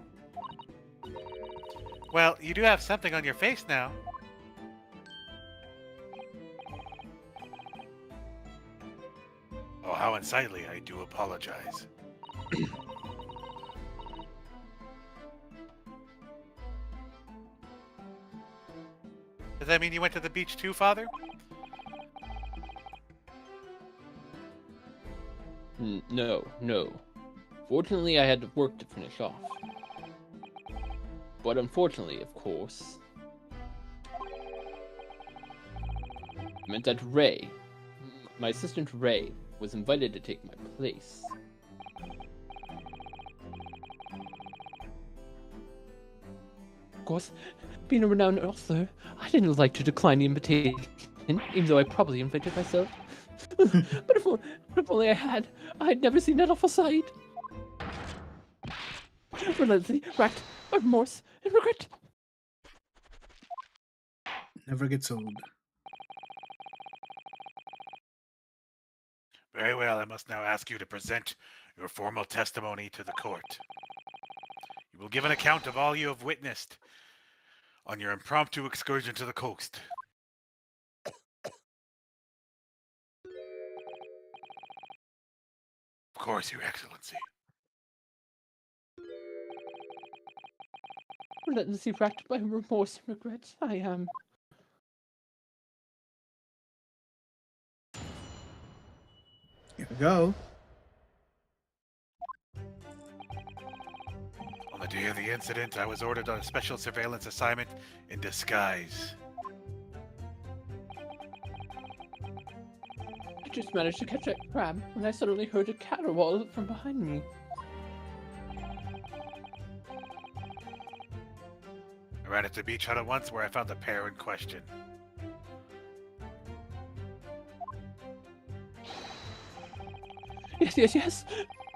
Well, you do have something on your face now. Oh, how unsightly. I do apologize. Does that mean you went to the beach too, Father? No. Fortunately, I had work to finish off. But unfortunately, of course, it meant that Ray, my assistant Ray, was invited to take my place. Of course, being a renowned author, I didn't like to decline the invitation, even though I probably invited myself. but if only I had never seen that awful sight. Relentlessly racked by remorse and regret. Never gets old. Very well, I must now ask you to present your formal testimony to the court. You will give an account of all you have witnessed on your impromptu excursion to the coast. Of course, Your Excellency. Relentlessly racked by remorse and regret, I am. Here we go. On the day of the incident, I was ordered on a special surveillance assignment in disguise. I just managed to catch that crab when I suddenly heard a caterwaul from behind me. I ran into the beach hut at once where I found the pair in question. Yes.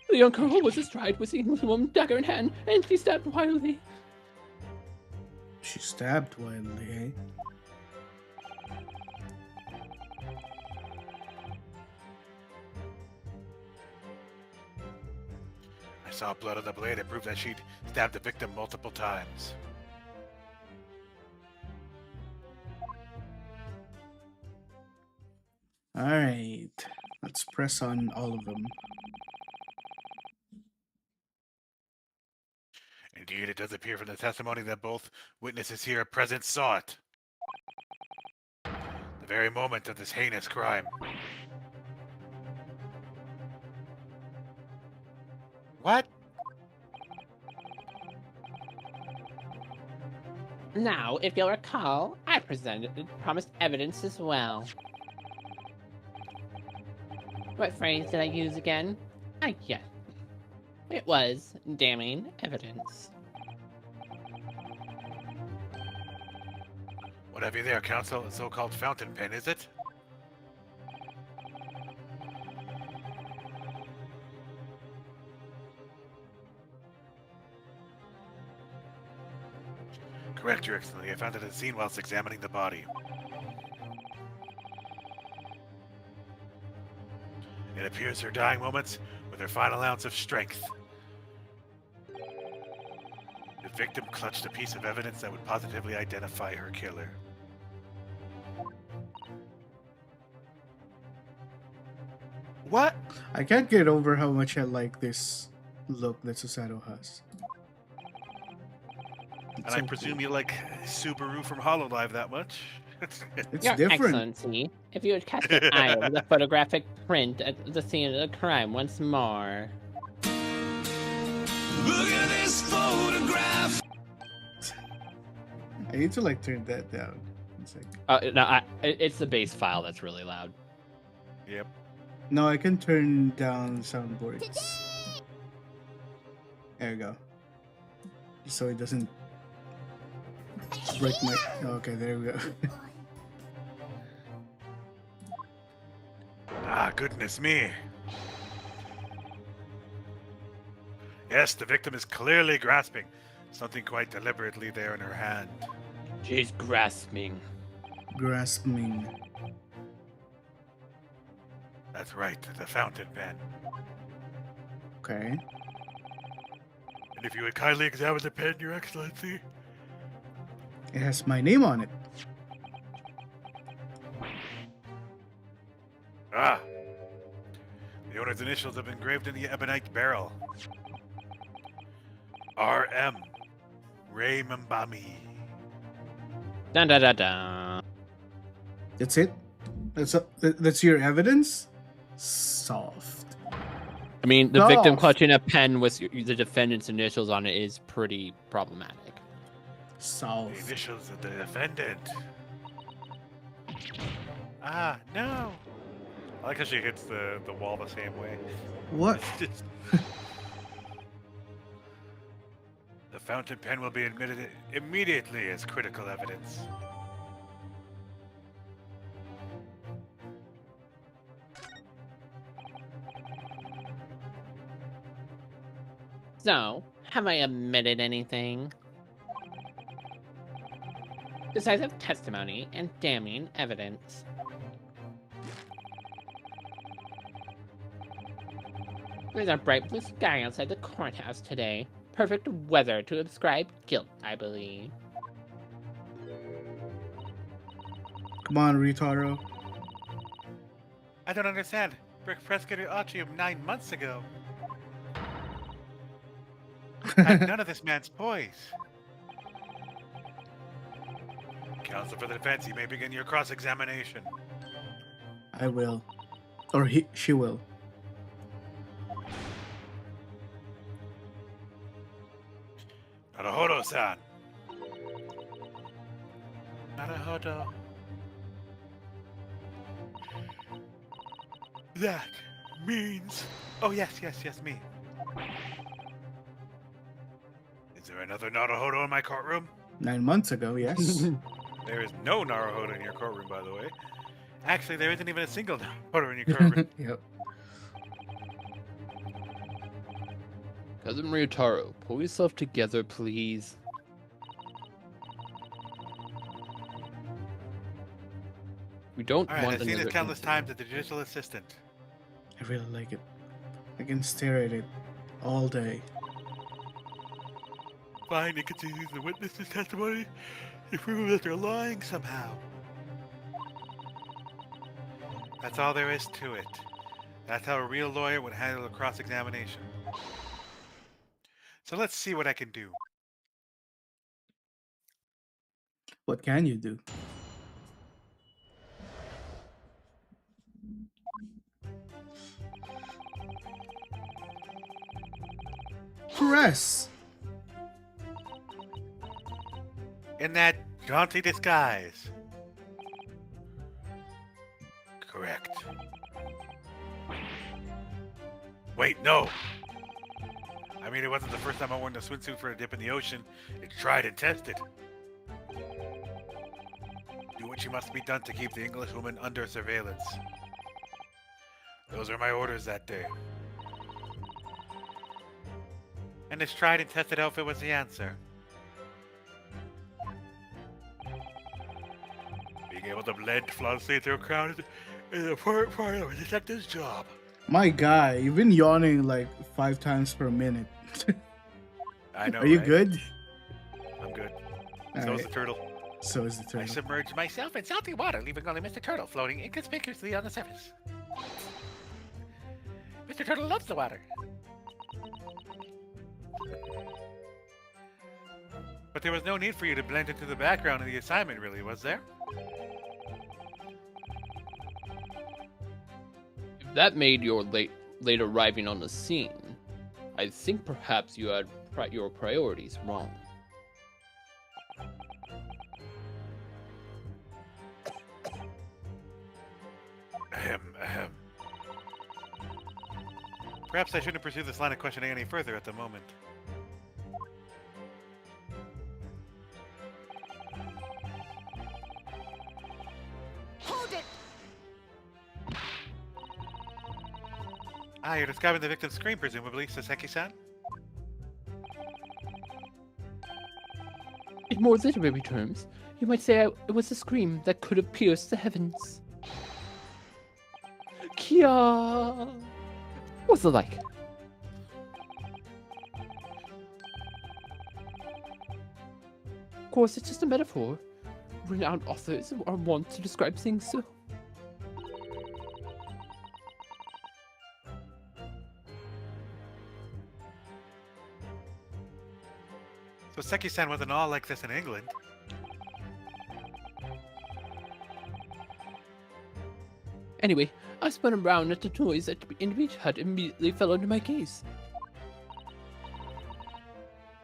The young girl was astride with the English woman, dagger in hand, and she stabbed wildly. She stabbed wildly, eh? I saw blood on the blade and proved that she'd stabbed the victim multiple times. Alright. Let's press on all of them. Indeed, it does appear from the testimony that both witnesses here present saw it. The very moment of this heinous crime. What? Now, if you'll recall, I promised evidence as well. What phrase did I use again? Ah, yes. It was damning evidence. What have you there, Counsel? A so-called fountain pen, is it? Correct, Your Excellency. I found it at the scene whilst examining the body. It appears her dying moments with her final ounce of strength. The victim clutched a piece of evidence that would positively identify her killer. What? I can't get over how much I like this look that Susato has. And It's I so presume cool. you like Subaru from HoloLive that much? It's Your different. Excellency, if you would cast your eye over the photographic print at the scene of the crime once more. Look at this photograph. I need to like turn that down. It's like, No, it's the base file that's really loud. Yep. no, I can turn down soundboards. There you go. So it doesn't break my. Okay, there we go. Ah, goodness me. Yes, the victim is clearly grasping something quite deliberately there in her hand. She's grasping. Grasping. That's right, the fountain pen. Okay. And if you would kindly examine the pen, Your Excellency. It has my name on it. Ah. The owner's initials have been engraved in the ebonite barrel. R.M. Ray Mbami. Dun dun dun dun. That's it. That's your evidence. Soft. I mean, the victim Soft. clutching a pen with the defendant's initials on it is pretty problematic. The Soft. initials of the defendant. Ah, no. I like how she hits the wall the same way. What? It's just... The fountain pen will be admitted immediately as critical evidence. So, have I omitted anything? Decisive testimony and damning evidence. There's a bright blue sky outside the courthouse today. Perfect weather to ascribe guilt, I believe. Come on, Ritaro. I don't understand. Brick Prescott Atrium 9 months ago. Had none of this man's poise. Counsel for the defense, you may begin your cross-examination. I will. Or she will. Naruhodo-san. Naruhodo. That means... Oh, yes, me. Is there another Naruhodo in my courtroom? 9 months ago, yes. There is no Naruhodo in your courtroom, by the way. Actually, there isn't even a single Naruhodo in your courtroom. Yep. Cousin Ryutaro, pull yourself together, please. We don't Alright, want I've seen another this countless incident. times as the judicial assistant. I really like it. I can stare at it all day. Fine, you can see the witness's testimony to prove that they're lying somehow. That's all there is to it. That's how a real lawyer would handle a cross-examination. So let's see what I can do. What can you do? Press. In that jaunty disguise. Correct. Wait, no. I mean, it wasn't the first time I wore a swimsuit for a dip in the ocean. It's tried and tested. Do what must be done to keep the Englishwoman under surveillance. Those are my orders that day. And this tried and tested outfit was the answer. Being able to blend flawlessly through a crowd is an important part of a detective's job. My guy, you've been yawning like 5 times per minute. I know. Are you right? good? I'm good. All So is right. the turtle. So is the I turtle. submerged myself in salty water, leaving only Mr. Turtle floating inconspicuously on the surface. Mr. Turtle loves the water. But there was no need for you to blend into the background of the assignment, really, was there? If that made your late arriving on the scene, I think perhaps you had your priorities wrong. Ahem. Perhaps I shouldn't pursue this line of questioning any further at the moment. Hold it! Ah, you're describing the victim's scream, presumably, Saseki-san? In more literary terms, you might say it was a scream that could have pierced the heavens. Kia! What's it like? Of course, it's just a metaphor. Renowned authors are wont to describe things so. So Seki-san wasn't all like this in England. Anyway, I spun around at the noise in the beach hut and immediately fell under my gaze.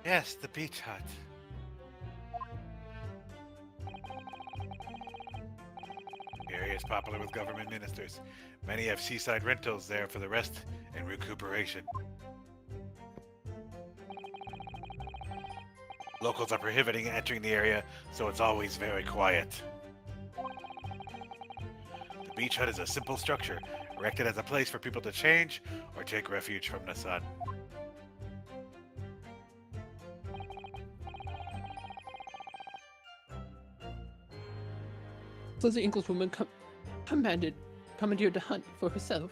Yes, the beach hut. The area is popular with government ministers. Many have seaside rentals there for the rest and recuperation. Locals are prohibiting entering the area, so it's always very quiet. The beach hut is a simple structure, erected as a place for people to change or take refuge from the sun. So the Englishwoman commandeered the hunt for herself.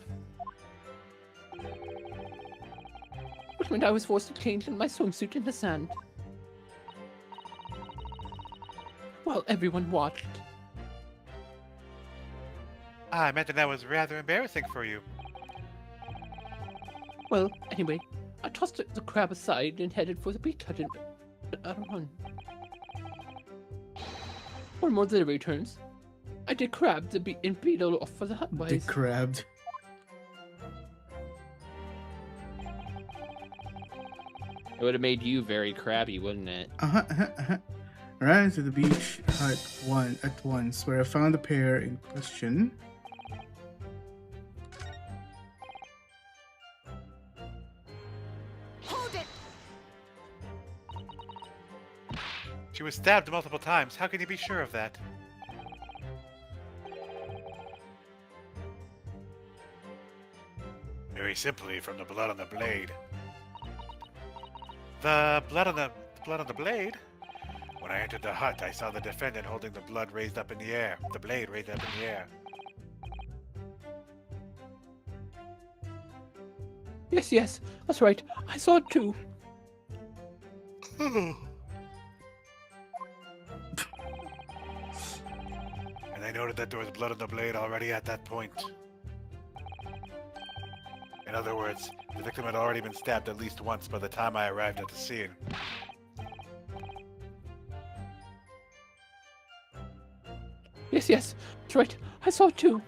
Which meant I was forced to change in my swimsuit in the sand. While everyone watched. Ah, I imagine that was rather embarrassing for you. Well, anyway, I tossed the crab aside and headed for the beach hut on a run. Or more literary terms, I did crab and beetle off for the hut Dick crabbed. It would have made you very crabby, wouldn't it? Ran to the beach hut at once, where I found the pair in question. Hold it! She was stabbed multiple times. How can you be sure of that? Very simply, from the blood on the blade. The blood on the blade? When I entered the hut, I saw the defendant holding the blade raised up in the air. Yes, that's right. I saw it too. And I noted that there was blood on the blade already at that point. In other words, the victim had already been stabbed at least once by the time I arrived at the scene. Yes, that's right. I saw it too.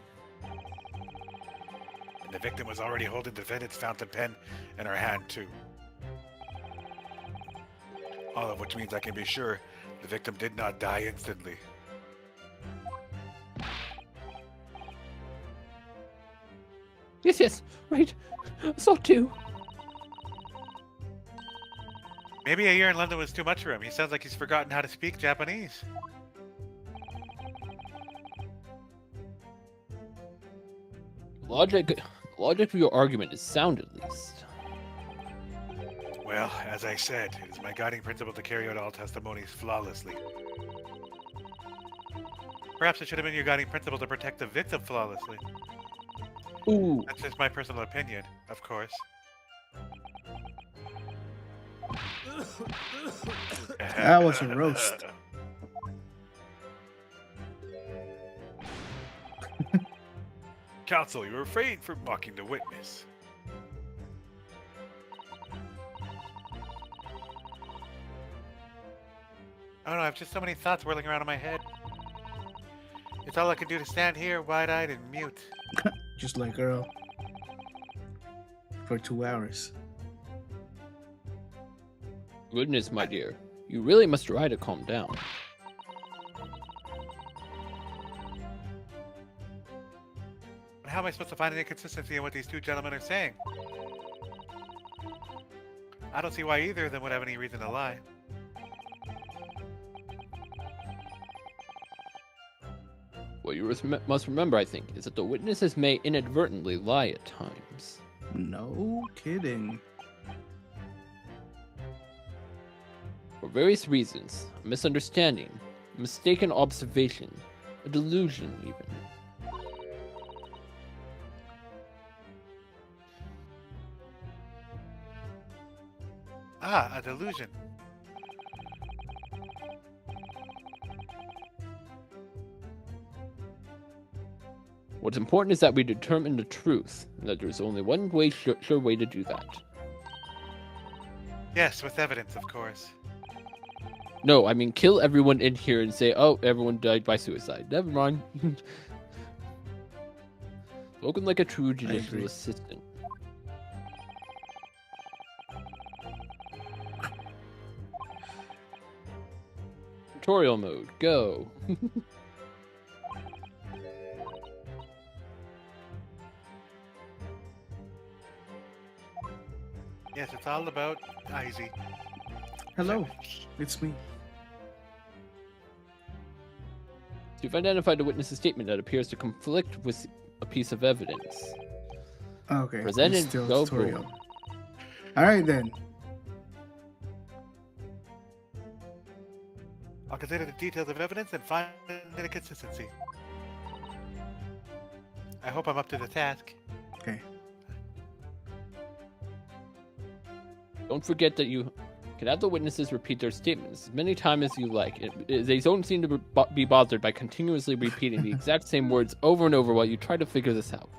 And the victim was already holding the defendant's fountain pen in her hand too. All of which means I can be sure the victim did not die instantly. Yes, right. Assault 2. Maybe a year in London was too much for him. He sounds like he's forgotten how to speak Japanese. Logic of your argument is sound, at least. Well, as I said, it is my guiding principle to carry out all testimonies flawlessly. Perhaps it should have been your guiding principle to protect the victim flawlessly. Ooh. That's just my personal opinion, of course. That was a roast. Counsel, you refrain from mocking the witness. I don't know, I have just so many thoughts whirling around in my head. It's all I can do to stand here, wide-eyed and mute. Just like Earl. For 2 hours. Goodness, my dear. You really must try to calm down. But how am I supposed to find an inconsistency in what these two gentlemen are saying? I don't see why either of them would have any reason to lie. What you must remember, I think, is that the witnesses may inadvertently lie at times. No kidding. For various reasons, a misunderstanding, a mistaken observation, a delusion even. Ah, a delusion. What's important is that we determine the truth, and that there's only one way, sure way to do that. Yes, with evidence, of course. No, I mean kill everyone in here and say, oh, everyone died by suicide. Never mind. Spoken like a true judicial agree. assistant. Tutorial mode, go. Yes, it's all about Izzy. Hello, it's me. You've identified a witness's statement that appears to conflict with a piece of evidence. Okay. Presented, it's still go tutorial. boom. Alright then. I'll consider the details of evidence and find an inconsistency. I hope I'm up to the task. Okay. Don't forget that you can have the witnesses repeat their statements as many times as you like. They don't seem to be bothered by continuously repeating the exact same words over and over while you try to figure this out.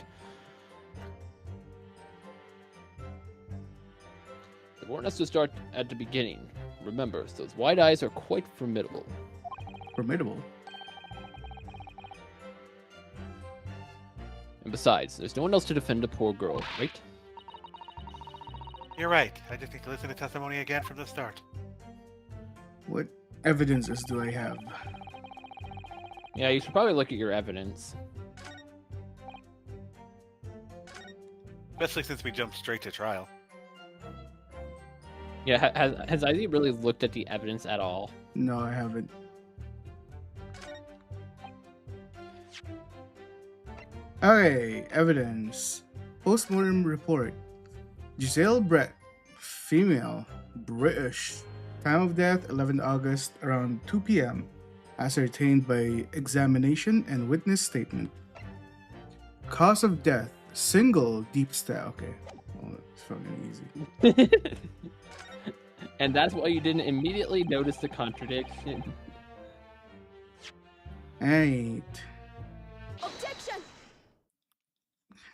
They want us to start at the beginning. Remember, those wide eyes are quite formidable. Formidable. And besides, there's no one else to defend a poor girl, right? You're right. I just need to listen to testimony again from the start. What evidences do I have? Yeah, you should probably look at your evidence. Especially since we jumped straight to trial. Yeah, has Izzy really looked at the evidence at all? No, I haven't. Okay, evidence. Postmortem report. Giselle Brett, female, British. Time of death 11 August around 2 p.m. Ascertained by examination and witness statement. Cause of death, single deep stab. Okay, well, it's fucking easy. And that's why you didn't immediately notice the contradiction. Ain't. Objection!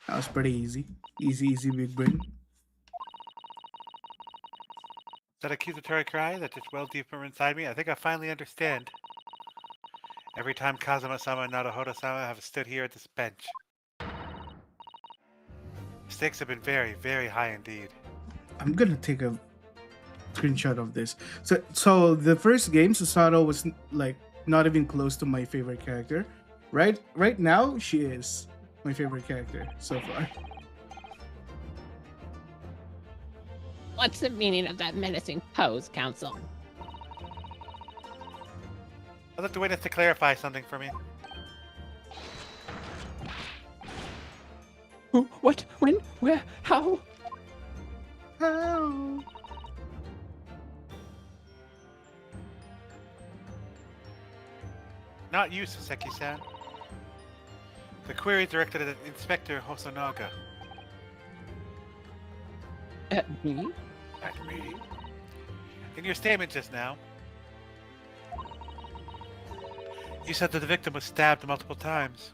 That was pretty easy. Easy, big brain. That accusatory cry that just welled deeper inside me, I think I finally understand. Every time Kazuma-sama and Naruhodo-sama have stood here at this bench. The stakes have been very, very high indeed. I'm gonna take a screenshot of this. So the first game, Susato was like not even close to my favorite character. Right now, she is my favorite character so far. What's the meaning of that menacing pose, Council? I'd like the witness to clarify something for me. Who? What? When? Where? How? How? Not you, Saseki-san. The query is directed at Inspector Hosonaga. At me? At me. In your statement just now, you said that the victim was stabbed multiple times.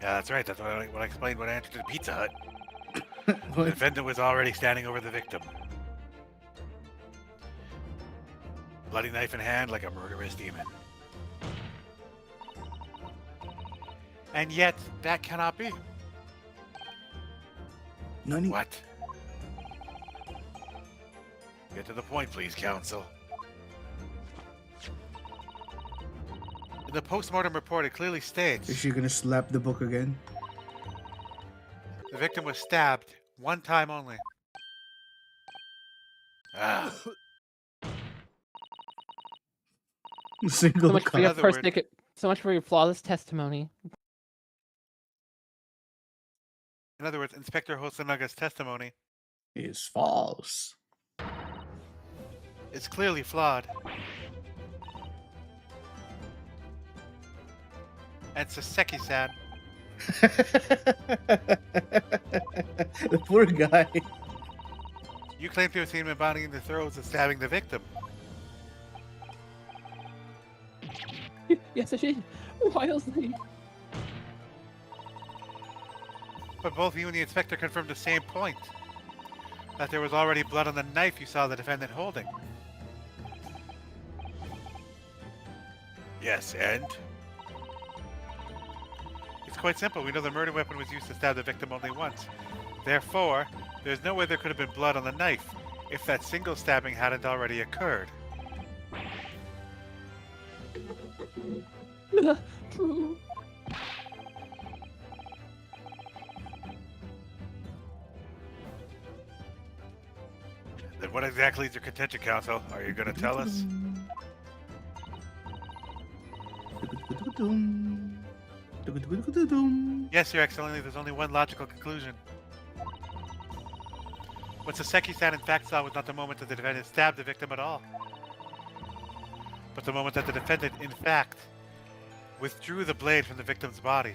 Yeah, that's right. That's what I explained when I entered the Pizza Hut. The What? defendant was already standing over the victim. Bloody knife in hand like a murderous demon. And yet, that cannot be. Nani? What? Get to the point, please, counsel. In the post-mortem report, it clearly states Is she gonna slap the book again? the victim was stabbed one time only. Ah, Single So much for cut. your other first words- ticket. So much for your flawless testimony. in other words, Inspector Hosanaga's testimony Is false. is clearly flawed. And Saseki-san, The poor guy. you claim to have seen him embodying the throes and stabbing the victim. Yes, I did. Wildly. But both you and the inspector confirmed the same point. That there was already blood on the knife you saw the defendant holding. Yes, and? It's quite simple. We know the murder weapon was used to stab the victim only once. Therefore, there's no way there could have been blood on the knife if that single stabbing hadn't already occurred. True. Then what exactly is your contention, counsel? Are you going to tell us? Yes, Your Excellency, there's only one logical conclusion. What Saseki-san in fact saw was not the moment that the defendant stabbed the victim at all, but the moment that the defendant, in fact, withdrew the blade from the victim's body.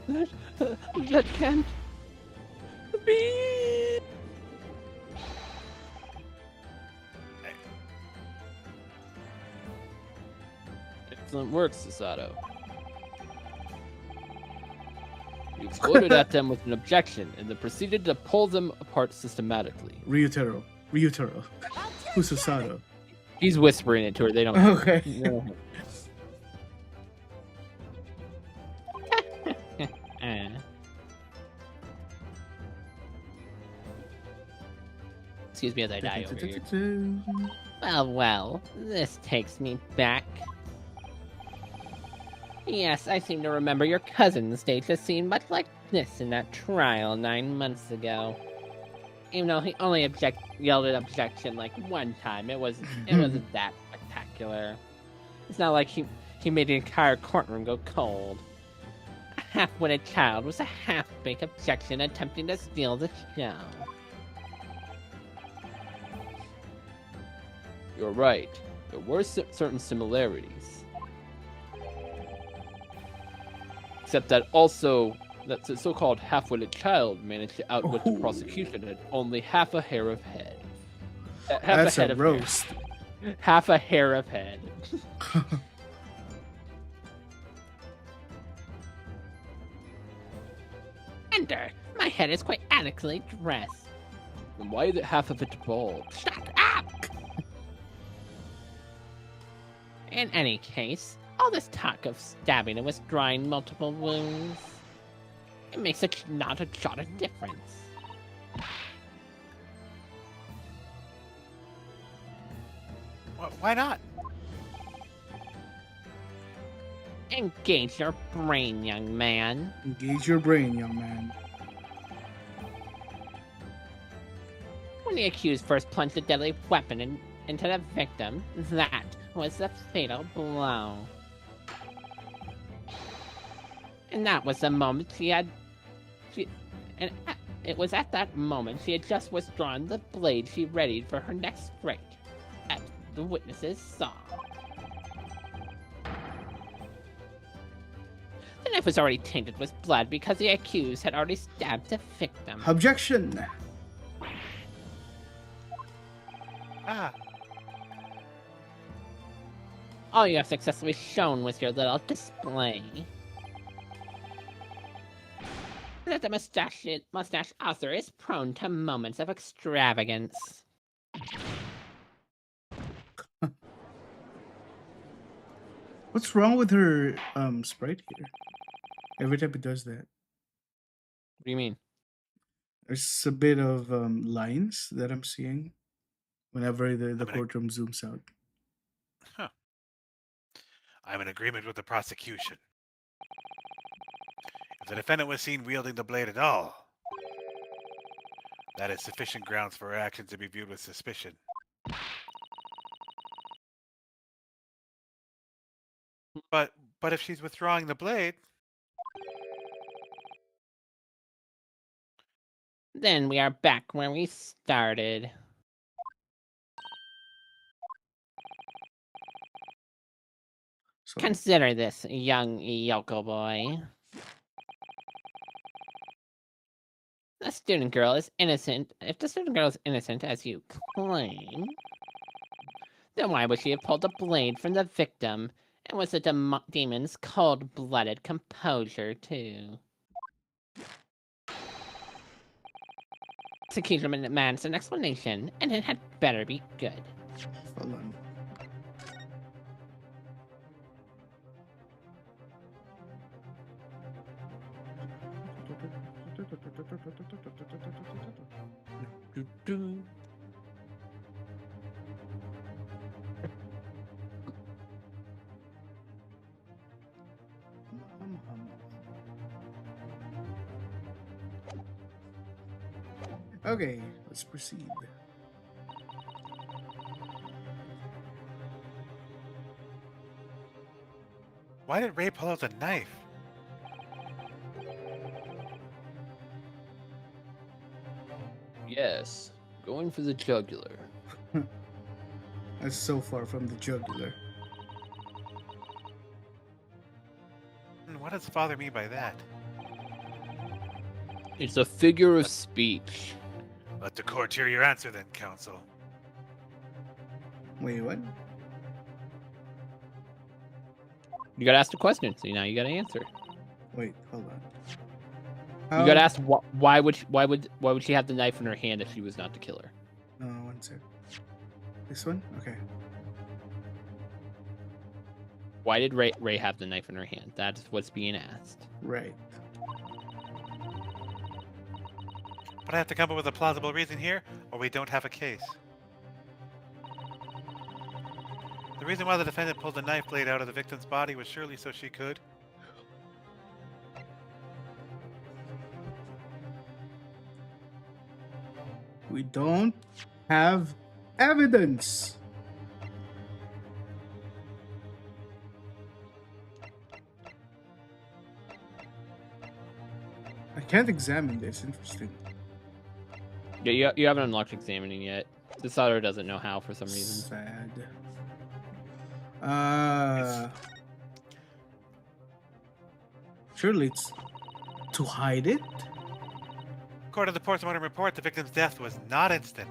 That can't be. Excellent work, Sasato. You exploded at them with an objection and then proceeded to pull them apart systematically. Ryutaro. Who's Sasato? He's whispering it to her. They don't. Okay. Excuse me as I die over here. Well, this takes me back. Yes, I seem to remember your cousin staged a scene much like this in that trial 9 months ago. Even though he only yelled an objection like one time, it wasn't that spectacular. It's not like he made the entire courtroom go cold. A half-witted child was a half-baked objection attempting to steal the show. You're right. There were certain similarities. Except that the so-called half-witted child managed to outwit the prosecution at only half a hair of head. That's a roast. Half a hair of head. Enter! My head is quite adequately dressed. Then why is it half of it bald? Shut up! In any case, all this talk of stabbing and withdrawing multiple wounds, it makes not a jot of difference. Why not? Engage your brain, young man. Engage your brain, young man. When the accused first plunged the deadly weapon into the victim, that was the fatal blow. And that was the moment it was at that moment she had just withdrawn the blade she readied for her next strike, as the witnesses saw. The knife was already tainted with blood because the accused had already stabbed the victim. Objection. Ah, All you have successfully shown with your little display that the mustache author is prone to moments of extravagance. What's wrong with her sprite here? Every time it does that, What do you mean? there's a bit of lines that I'm seeing whenever the gonna- courtroom zooms out. I'm in agreement with the prosecution. If the defendant was seen wielding the blade at all, that is sufficient grounds for her actions to be viewed with suspicion. But if she's withdrawing the blade, Then we are back where we started. So Consider this, young yokel boy. The student girl is innocent. If the student girl is innocent, as you claim, then why would she have pulled the blade from the victim? And was the demon's cold-blooded composure, too? Execution demands an explanation, and it had better be good. hold on. Okay, let's proceed. why did Ray pull out the knife? Yes, going for the jugular. That's so far from the jugular. And what does father mean by that? It's a figure of speech. Let the court hear your answer then, counsel. Wait, what? You gotta ask the question, so now you gotta answer. Wait, hold on. You gotta ask why would she have the knife in her hand if she was not the killer? No, one sec. This one? Okay. Why did Ray have the knife in her hand? That's what's being asked. Right. But I have to come up with a plausible reason here, or we don't have a case. The reason why the defendant pulled the knife blade out of the victim's body was surely so she could. We don't have evidence. I can't examine this. Interesting. Yeah, you haven't unlocked examining yet. This author doesn't know how for some reason. Sad. Surely it's to hide it. According to the postmortem report, the victim's death was not instant.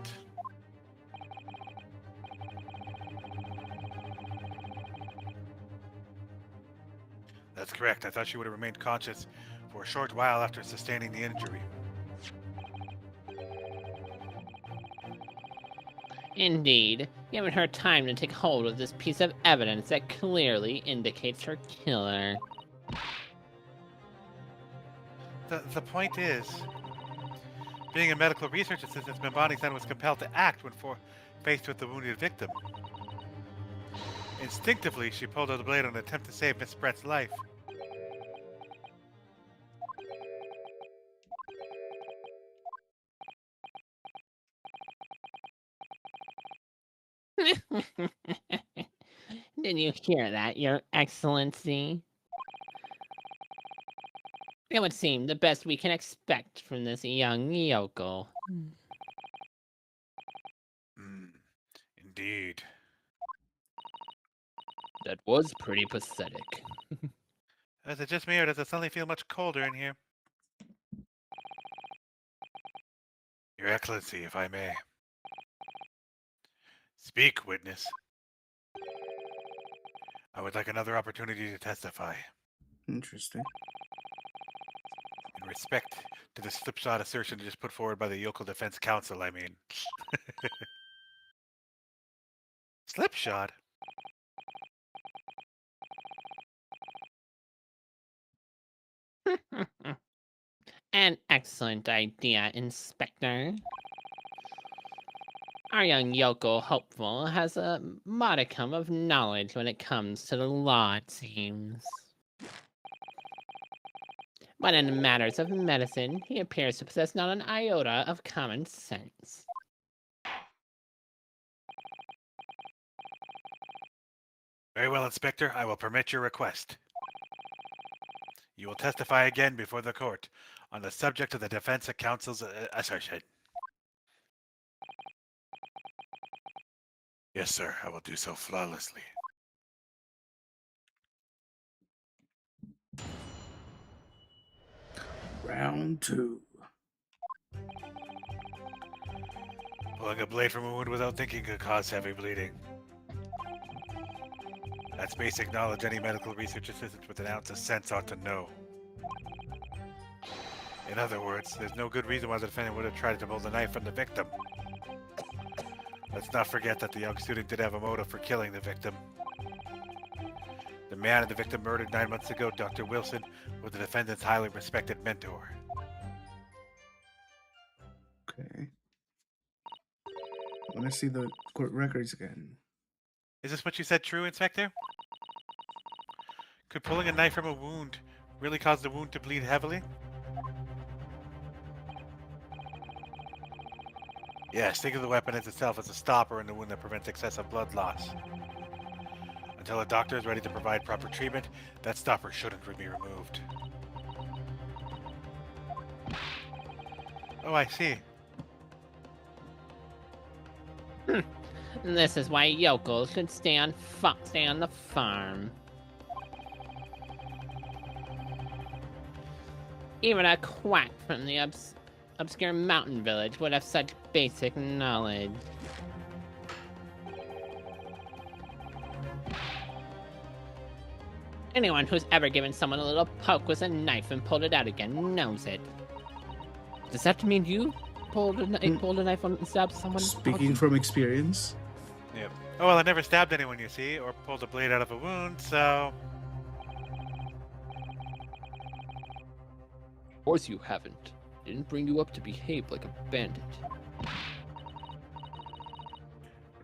That's correct. I thought she would have remained conscious for a short while after sustaining the injury. Indeed, given her time to take hold of this piece of evidence that clearly indicates her killer. The point is, being a medical research assistant, Mbani's son was compelled to act when faced with the wounded victim. Instinctively, she pulled out the blade in an attempt to save Miss Brett's life. Did you hear that, Your Excellency? It would seem the best we can expect from this young yokel. Indeed. That was pretty pathetic. Is it just me, or does it suddenly feel much colder in here? Your Excellency, if I may. Speak, witness. I would like another opportunity to testify. Interesting. In respect to the slipshod assertion just put forward by the Yokel Defense Council, I mean. Slipshod? An excellent idea, Inspector. Our young yokel hopeful has a modicum of knowledge when it comes to the law, it seems. But in matters of medicine, he appears to possess not an iota of common sense. Very well, Inspector. I will permit your request. You will testify again before the court on the subject of the Defense Council's assertion. Yes, sir. I will do so flawlessly. Round 2. Pulling a blade from a wound without thinking could cause heavy bleeding. That's basic knowledge any medical research assistant with an ounce of sense ought to know. In other words, there's no good reason why the defendant would have tried to pull the knife from the victim. Let's not forget that the young student did have a motive for killing the victim. The man the victim murdered 9 months ago, Dr. Wilson, was the defendant's highly respected mentor. Okay. I want to see the court records again. Is this what you said true, Inspector? Could pulling a knife from a wound really cause the wound to bleed heavily? Yes, think of the weapon as itself as a stopper in the wound that prevents excessive blood loss. Until a doctor is ready to provide proper treatment, that stopper shouldn't be removed. Oh, I see. This is why yokels should stay on the farm. Even a quack from the obscure mountain village would have such basic knowledge. Anyone who's ever given someone a little poke with a knife and pulled it out again knows it. Does that mean you pulled a knife on and stabbed someone? Speaking from experience. Yep. Oh, well, I never stabbed anyone, you see, or pulled a blade out of a wound, so... Of course you haven't. Didn't bring you up to behave like a bandit.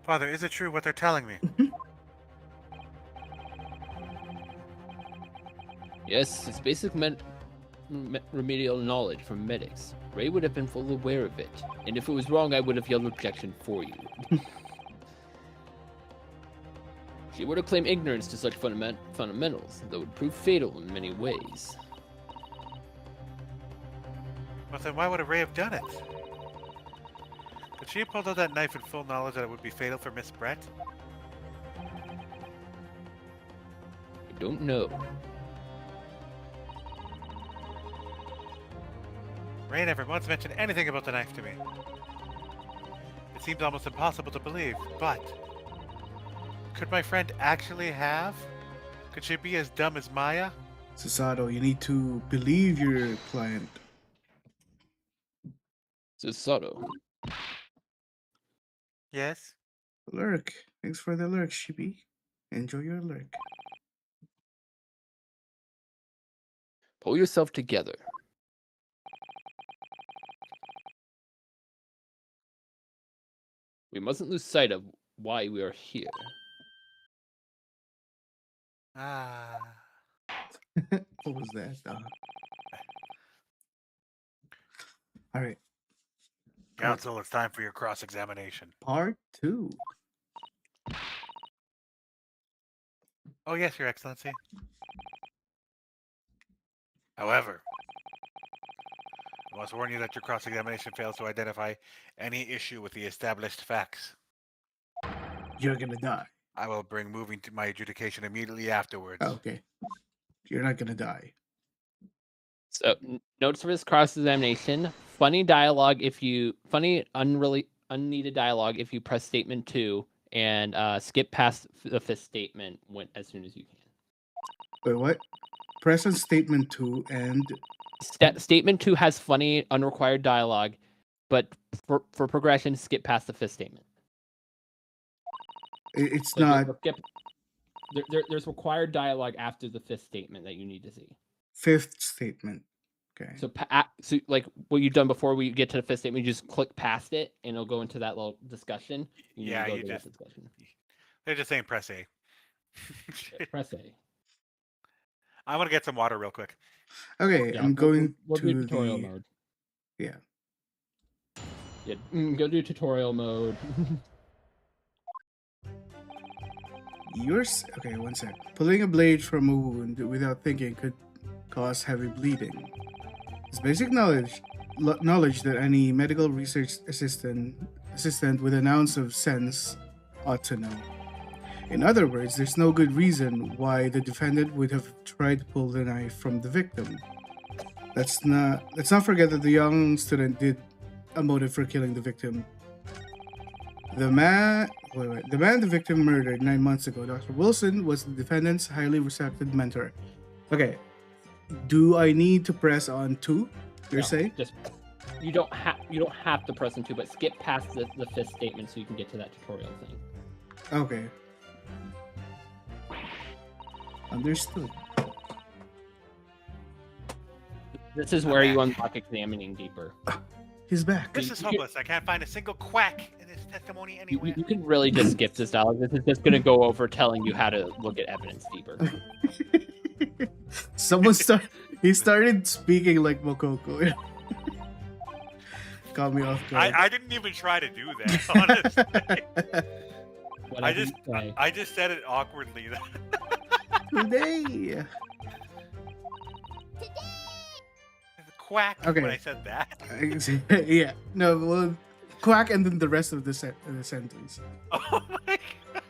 Father, is it true what they're telling me? Yes, it's basic remedial knowledge from medics. Ray would have been fully aware of it, and if it was wrong, I would have yelled objection for you. She were to claim ignorance to such fundamentals, that would prove fatal in many ways. Well, then why would Ray have done it? Could she have pulled out that knife in full knowledge that it would be fatal for Miss Brett? I don't know. Ray never once mentioned anything about the knife to me. It seems almost impossible to believe, but... could my friend actually have? Could she be as dumb as Maya? Susato, you need to believe your client. Susato. Yes? Lurk. Thanks for the lurk, Shibi. Enjoy your lurk. Pull yourself together. We mustn't lose sight of why we are here. Ah. What was that? All right. Counsel, it's time for your cross-examination. Part 2. Oh, yes, Your Excellency. However, I must warn you that your cross-examination fails to identify any issue with the established facts. You're gonna die. I will bring moving to my adjudication immediately afterwards. Okay. You're not gonna die. So notes for this cross examination: funny dialogue if you unneeded dialogue if you press statement 2 and skip past the fifth statement as soon as you can. Wait, what? Press on statement 2 and Statement 2 has funny unrequired dialogue, but for progression, skip past the fifth statement. it's Like, not there's required dialogue after the fifth statement that you need to see. fifth statement. Okay. So like what you've done before, we get to the fifth statement, you just click past it, and it'll go into that little discussion. Yeah, you just. Discussion. They're just saying press A. Press A. I want to get some water real quick. Okay, Yeah, I'm going we'll do to tutorial the mode. Yeah. Yeah, go do tutorial mode. Okay, one sec. Pulling a blade from a wound without thinking could cause heavy bleeding. It's basic knowledge that any medical research assistant with an ounce of sense ought to know. In other words, there's no good reason why the defendant would have tried to pull the knife from the victim. Let's not forget that the young student did a motive for killing the victim. The man the victim murdered 9 months ago, Dr. Wilson, was the defendant's highly respected mentor. Okay, do I need to press on 2? You're saying? Just you don't have to press on 2, but skip past the fifth statement so you can get to that tutorial thing. Okay. Understood. This is where you unlock examining deeper. He's back. This is hopeless. I can't find a single quack in his testimony anywhere. You can really just skip this dialogue. This is just going to go over telling you how to look at evidence deeper. He started speaking like Mokoko. Caught me off guard. I didn't even try to do that, honestly. I just said it awkwardly. Today. Quack Okay. when I said that. Yeah. No, well, quack and then the rest of the sentence. Oh my god.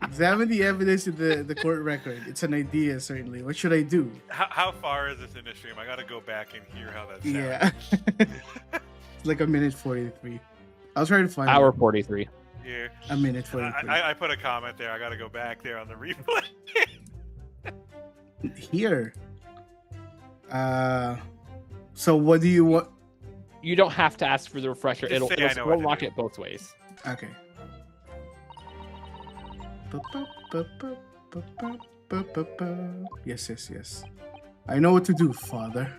Examine the evidence in the court record. It's an idea, certainly. What should I do? How far is this in the stream? I gotta go back and hear how that sounds. Yeah. It's like 1:43. I'll try to find Hour it. 43. Yeah. 1:43. I put a comment there. I gotta go back there on the replay. Here. So what do you want? You don't have to ask for the refresher. Just say I know It'll what to unlock do. it both ways. Okay. Yes. I know what to do, father.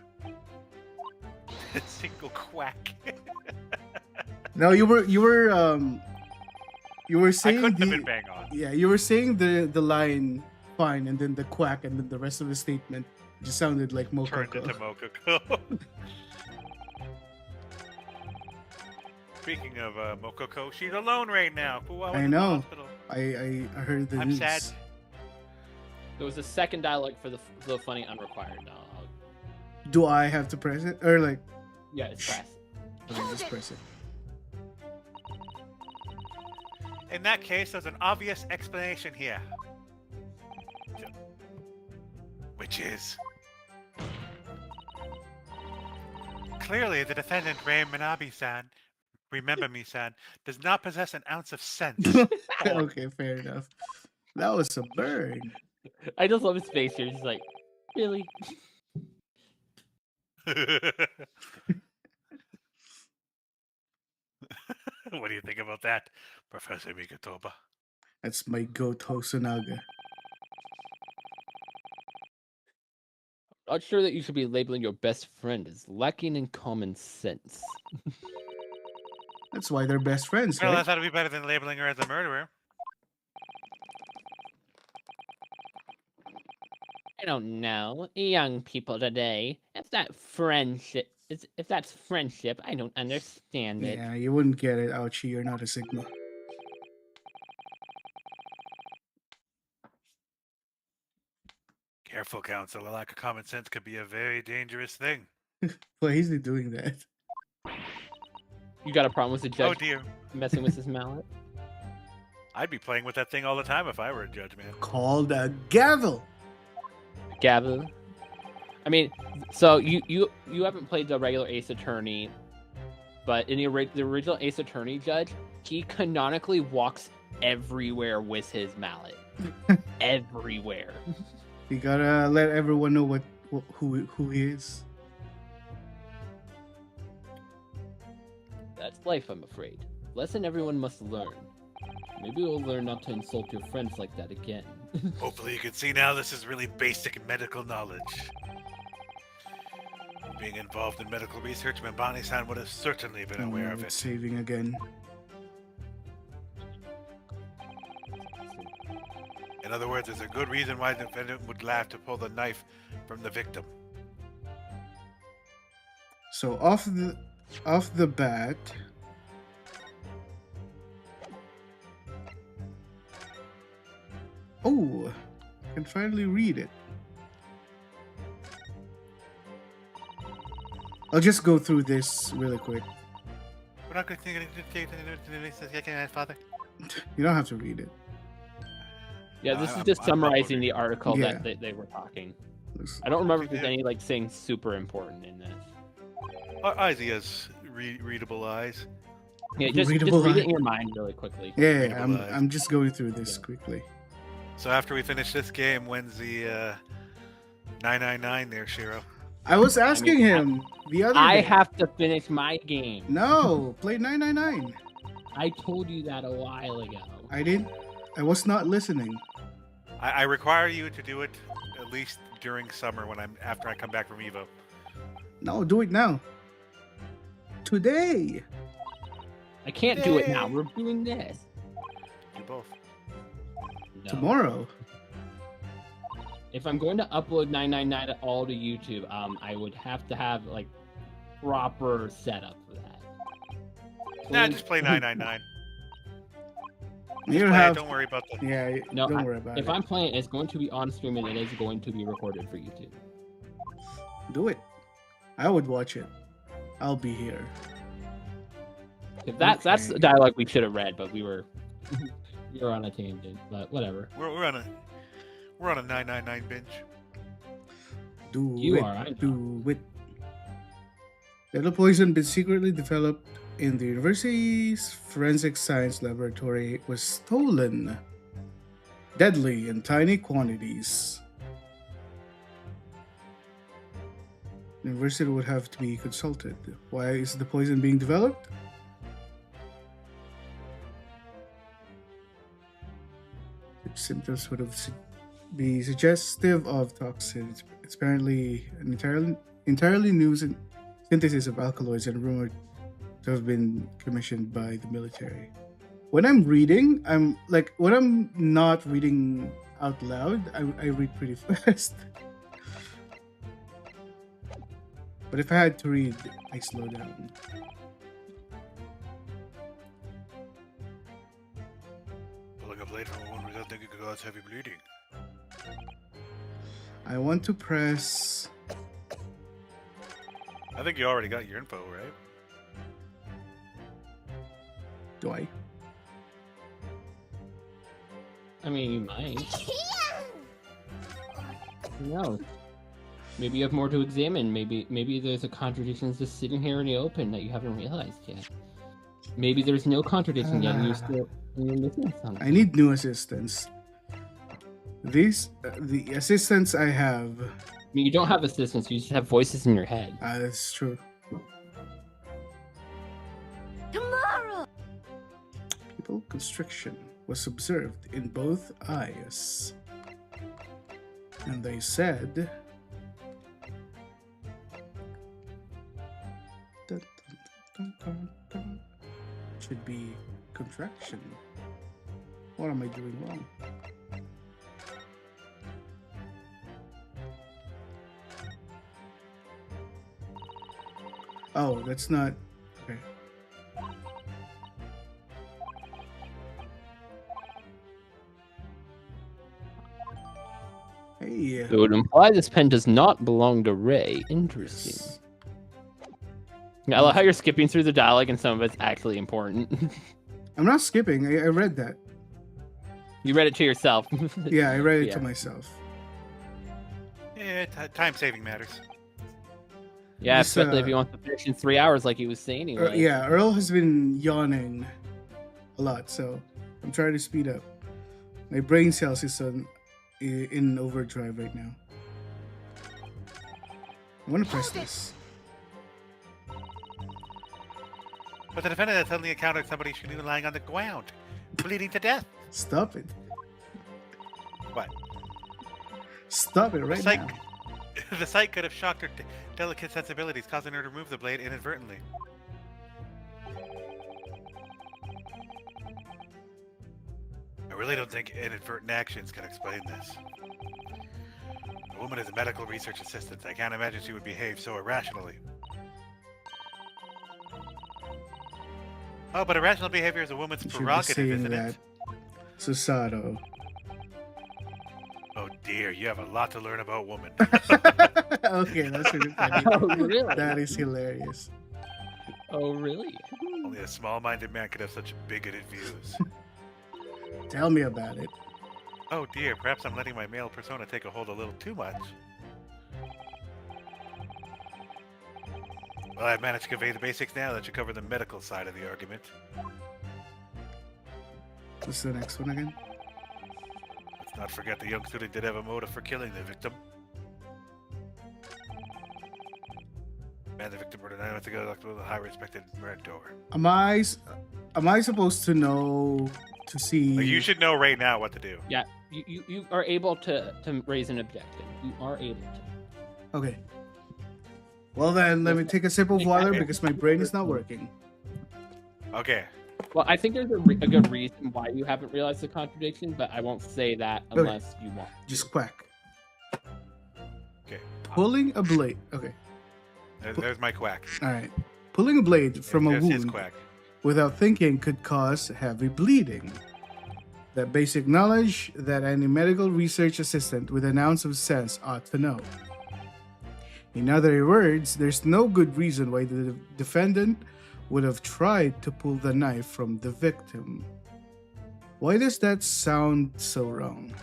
Single quack. No, you were I saying couldn't have been bang on. yeah, you were saying the line fine, and then the quack, and then the rest of the statement just sounded like Turned into Mokoko. Mokoko. Speaking of Mokoko, she's alone right now. Fuwa I in the know. hospital. I heard the I'm news. sad. There was a second dialogue for the funny unrequired dialogue. Do I have to press it or like? Yeah, it's press. Okay, just press it. In that case, there's an obvious explanation here. Which is... Clearly, the defendant, Ray Manabe-san, remember me, san, does not possess an ounce of sense. Okay, fair enough. That was a burn. I just love his face here. He's like, really? What do you think about that, Professor Mikotoba? That's my goat Hosonaga. Not sure that you should be labeling your best friend as lacking in common sense. That's why they're best friends, Well, I right? thought it'd be better than labeling her as a murderer. I don't know. Young people today. If that's friendship, I don't understand it. Yeah, you wouldn't get it, Ouchie. You're not a Sigma. Careful, Council. A lack of common sense could be a very dangerous thing. Why is he doing that? You got a problem with the Oh judge dear. messing with his mallet? I'd be playing with that thing all the time if I were a judge, man. Called a gavel. Gabu. I mean, so you haven't played the regular Ace Attorney, but in the original Ace Attorney judge, he canonically walks everywhere with his mallet. Everywhere. You gotta let everyone know who he is. That's life, I'm afraid. Lesson everyone must learn. Maybe we'll learn not to insult your friends like that again. Hopefully you can see now this is really basic medical knowledge. Being involved in medical research, Mbani-san would have certainly been aware of It's it. saving again. In other words, there's a good reason why the defendant would laugh to pull the knife from the victim. So off the bat, oh, I can finally read it. I'll just go through this really quick. We're not going to father. You don't have to read it. Yeah, this is I'm- just I'm summarizing not the article Yeah. that they were talking. Looks- I don't remember if there's any like saying super important in this. Izzy has readable eyes. Yeah, just Readable read it eye. in your mind really quickly. Yeah, Readable eyes. I'm just going through this Yeah. quickly. So after we finish this game, when's the 999 there, Shiro? I was asking him the other I day. have to finish my game. No, play 999. I told you that a while ago. I didn't. I was not listening. I require you to do it at least during summer after I come back from Evo. No, do it now. Today. I can't do it now. We're doing this. Do both. No. Tomorrow. If I'm going to upload 999 at all to YouTube, I would have to have like proper setup for that. Nah, just play 999. You Just don't play it, have. don't worry about the. Yeah, No, don't worry about If it. I'm playing, it's going to be on stream and it is going to be recorded for YouTube. Do it. I would watch it. I'll be here. If that's Okay. the dialogue we should have read, but we were on a tangent. But whatever. We're on a 999 binge. Do You it. are, I know. Do it. Lethal poison been secretly developed in the university's forensic science laboratory was stolen. Deadly in tiny quantities. The university would have to be consulted. Why is the poison being developed? Its symptoms would have be suggestive of toxin. It's apparently an entirely new synthesis of alkaloids and rumored to have been commissioned by the military. When I'm reading, when I'm not reading out loud, I read pretty fast. But if I had to read, I slow down. Pulling a blade from a wound without thinking could cause heavy bleeding. I want to press. I think you already got your info, right? Do I? I mean, you might. Who knows? Maybe you have more to examine. Maybe there's a contradiction just sitting here in the open that you haven't realized yet. Maybe there's no contradiction yet, and you're missing something. I need new assistants. The assistants I have. I mean, you don't have assistants. You just have voices in your head. That's true. Tomorrow! Pupil constriction was observed in both eyes. And they said. Dun, dun, dun, dun. Should be contraction. What am I doing wrong? Oh, that's not. Okay. Hey. It would imply this pen does not belong to Ray. Interesting. Yes. I love how you're skipping through the dialogue and some of it's actually important. I'm not skipping. I read that. You read it to yourself. Yeah, I read it Yeah. to myself. Yeah, time saving matters. Yeah, This, especially if you want to finish in 3 hours like he was saying he was. Yeah, Earl has been yawning a lot, so I'm trying to speed up. My brain cells is in overdrive right now. I want to press this. But the defendant had suddenly encountered somebody she knew lying on the ground, bleeding to death. Stop it. What? Stop it right now. The sight could have shocked her delicate sensibilities, causing her to remove the blade inadvertently. I really don't think inadvertent actions can explain this. The woman is a medical research assistant. I can't imagine she would behave so irrationally. Oh, but irrational behavior is a woman's You should be prerogative, saying isn't that. it? Susato. Oh dear, you have a lot to learn about women. Okay, that's really funny. Oh, really? That is hilarious. Oh, really? Only a small-minded man could have such bigoted views. Tell me about it. Oh dear, perhaps I'm letting my male persona take a hold a little too much. Well, I've managed to convey the basics now. That should cover the medical side of the argument. What's the next one again? Let's not forget the young student did have a motive for killing the victim. Man, the victim murdered 9 months ago, locked with a high-respected mentor. Am I supposed to know to see? Like, you should know right now what to do. Yeah, you are able to raise an objective. You are able to. Okay. Well then, let me take a sip of water because my brain is not working. Okay. Well, I think there's a good reason why you haven't realized the contradiction, but I won't say that Okay. unless you want. Just quack. Okay. Pulling a blade. Okay. There's my quack. All right. Pulling a blade from a There's his wound quack. without thinking could cause heavy bleeding. That basic knowledge that any medical research assistant with an ounce of sense ought to know. In other words, there's no good reason why the defendant would have tried to pull the knife from the victim. Why does that sound so wrong?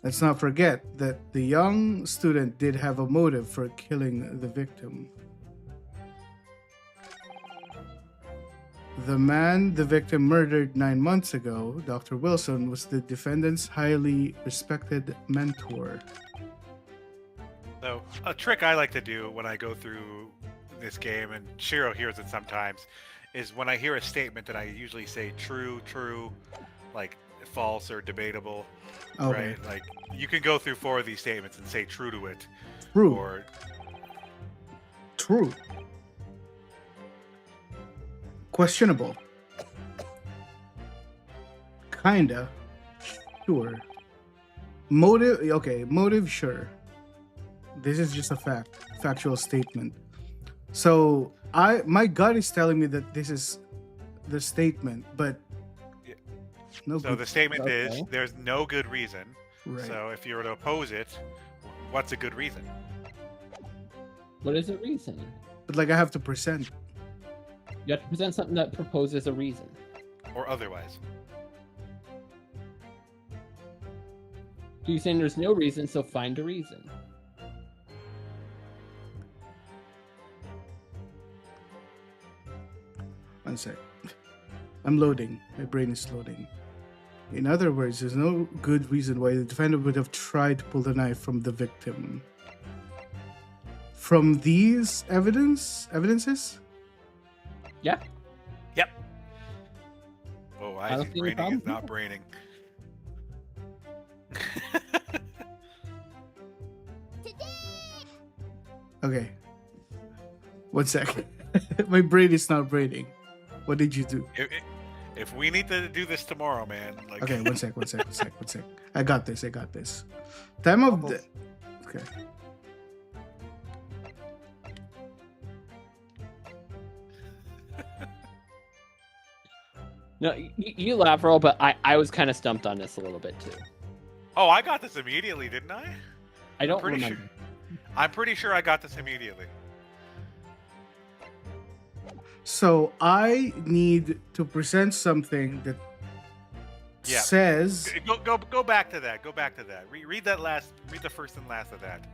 Let's not forget that the young student did have a motive for killing the victim. The man the victim murdered 9 months ago, Dr. Wilson, was the defendant's highly respected mentor. So, a trick I like to do when I go through this game, and Shiro hears it sometimes, is when I hear a statement that I usually say true, like false or debatable, Okay. right? Like, you can go through 4 of these statements and say true to it, True. or True. Questionable. Kinda. Sure. Motive. Okay, motive. Sure. This is just a factual statement. So my gut is telling me that this is the statement, but Yeah. no. So good- the statement is Okay. there's no good reason. right. So if you were to oppose it, what's a good reason? What is the reason? But like I have to present. You have to present something that proposes a reason. Or otherwise? So you're saying there's no reason, so find a reason. One sec. I'm loading. My brain is loading. In other words, there's no good reason why the defendant would have tried to pull the knife from the victim. From these evidences? Yeah. Yep. Oh, I don't Isaac's see any braining is problem. not braining. Okay. One sec. My brain is not braining. What did you do? If we need to do this tomorrow, man. Like, Okay, one sec. I got this. Time of the. Okay. No, you laugh, Earl, but I was kind of stumped on this a little bit too. Oh, I got this immediately, didn't I? I don't pretty remember. I'm pretty sure I got this immediately. So I need to present something that Yeah. says Go back to that. Go back to that. Read that last. Read the first and last of that.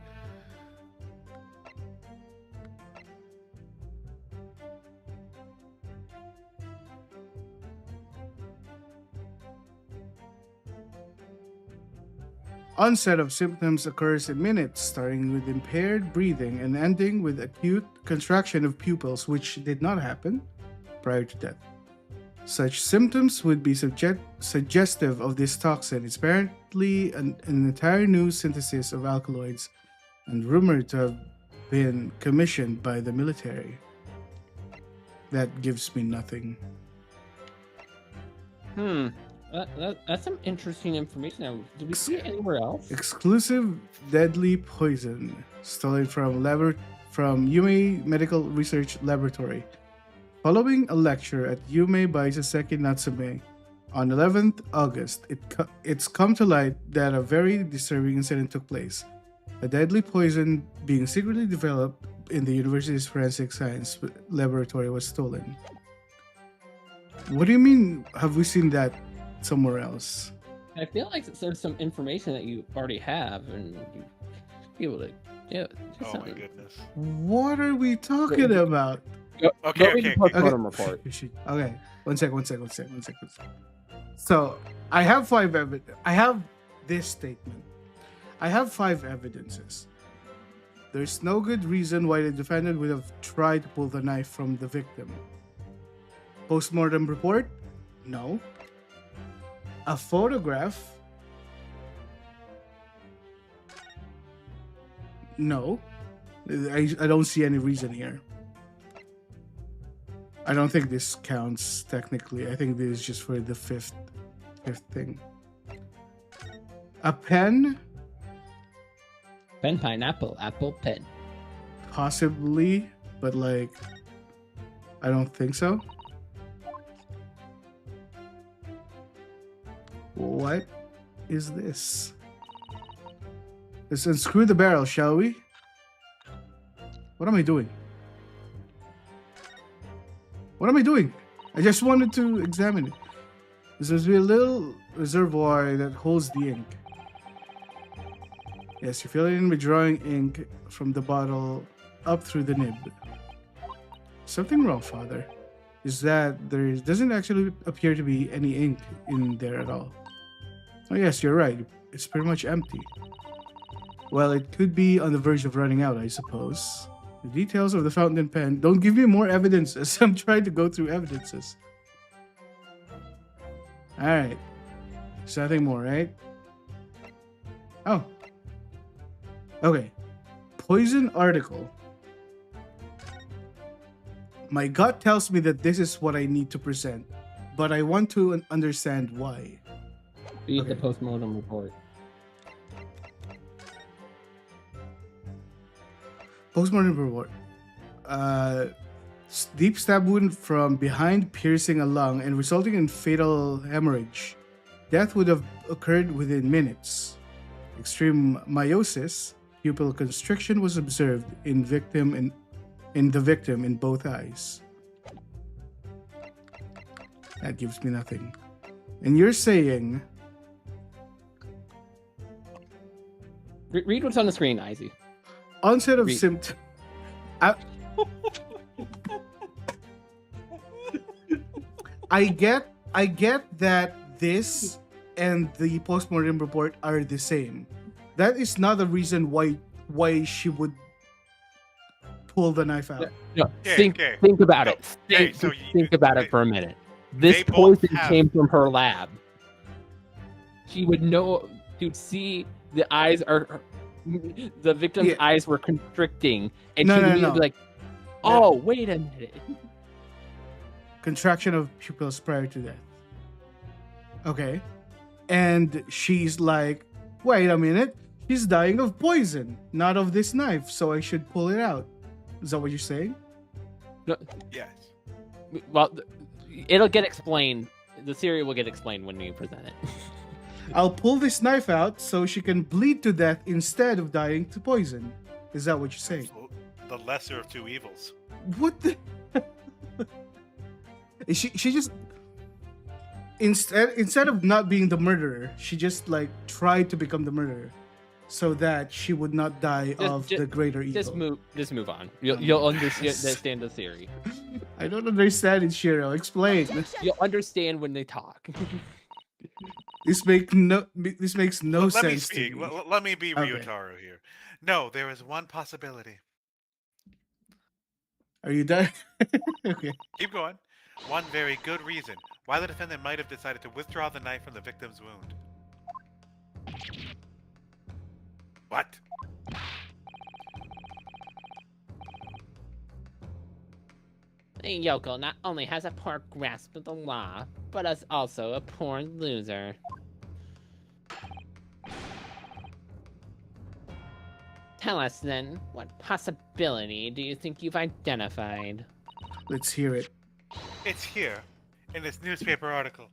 onset of symptoms occurs in minutes, starting with impaired breathing and ending with acute contraction of pupils, which did not happen prior to death. Such symptoms would be suggestive of this toxin. It's apparently an entire new synthesis of alkaloids and rumored to have been commissioned by the military. That gives me nothing. That's some interesting information. Did we see it anywhere else? Exclusive deadly poison stolen from Yume Medical Research Laboratory. Following a lecture at Yume by Saseki Natsume on 11th August, it's come to light that a very disturbing incident took place. A deadly poison being secretly developed in the university's forensic science laboratory was stolen. What do you mean, have we seen that somewhere else? I feel like there's some information that you already have, and you be able to. Yeah. Oh my goodness. What are we talking about? Okay, Go read the okay. postmortem report. Okay, one sec. So I have I have this statement. I have 5 evidences. There's no good reason why the defendant would have tried to pull the knife from the victim. Postmortem report? No. A photograph? No. I don't see any reason here. I don't think this counts technically. I think this is just for the fifth thing. A pen? Pen, pineapple, apple, pen. Possibly, but like, I don't think so. What is this? Let's unscrew the barrel, shall we? What am I doing? What am I doing? I just wanted to examine it. There's a little reservoir that holds the ink. Yes, you fill it in by drawing ink from the bottle up through the nib. Something wrong, Father. Is that there doesn't actually appear to be any ink in there at all. Oh yes, you're right. It's pretty much empty. Well, it could be on the verge of running out, I suppose. The details of the fountain pen. Don't give me more evidences. I'm trying to go through evidences. Alright. There's nothing more, right? Oh. Okay. Poison article. My gut tells me that this is what I need to present, but I want to understand why. Read the postmortem report. Postmortem report. Deep stab wound from behind piercing a lung and resulting in fatal hemorrhage. Death would have occurred within minutes. Extreme meiosis, pupil constriction was observed in the victim in both eyes. That gives me nothing. And you're saying... Read what's on the screen, Izzy. Onset of symptoms. I get that this and the postmortem report are the same. That is not the reason why she would pull the knife out. No, Okay, think about it. okay, Think about it for a minute. This they both poison have- came from her lab. She would know. You'd see the eyes are. The victim's eyes were constricting, and she would be like, "Oh, wait a minute." Contraction of pupils prior to death. Okay. And she's like, wait a minute. She's dying of poison, not of this knife, so I should pull it out. Is that what you're saying? No, Yes. well, it'll get explained. the theory will get explained when we present it. I'll pull this knife out so she can bleed to death instead of dying to poison. Is that what you're saying? The lesser of two evils. What the? She just instead of not being the murderer, she just like tried to become the murderer, so that she would not die of the greater evil. Just move on. You'll understand the theory. I don't understand it, Shiro. Explain. You'll understand when they talk. This makes no Let sense me speak. to me. Let me be Okay. Ryutaro here. No, there is one possibility. Are you done? Okay. Keep going. One very good reason why the defendant might have decided to withdraw the knife from the victim's wound. What? The yokel not only has a poor grasp of the law, but is also a poor loser. Tell us then, what possibility do you think you've identified? Let's hear it. It's here, in this newspaper article.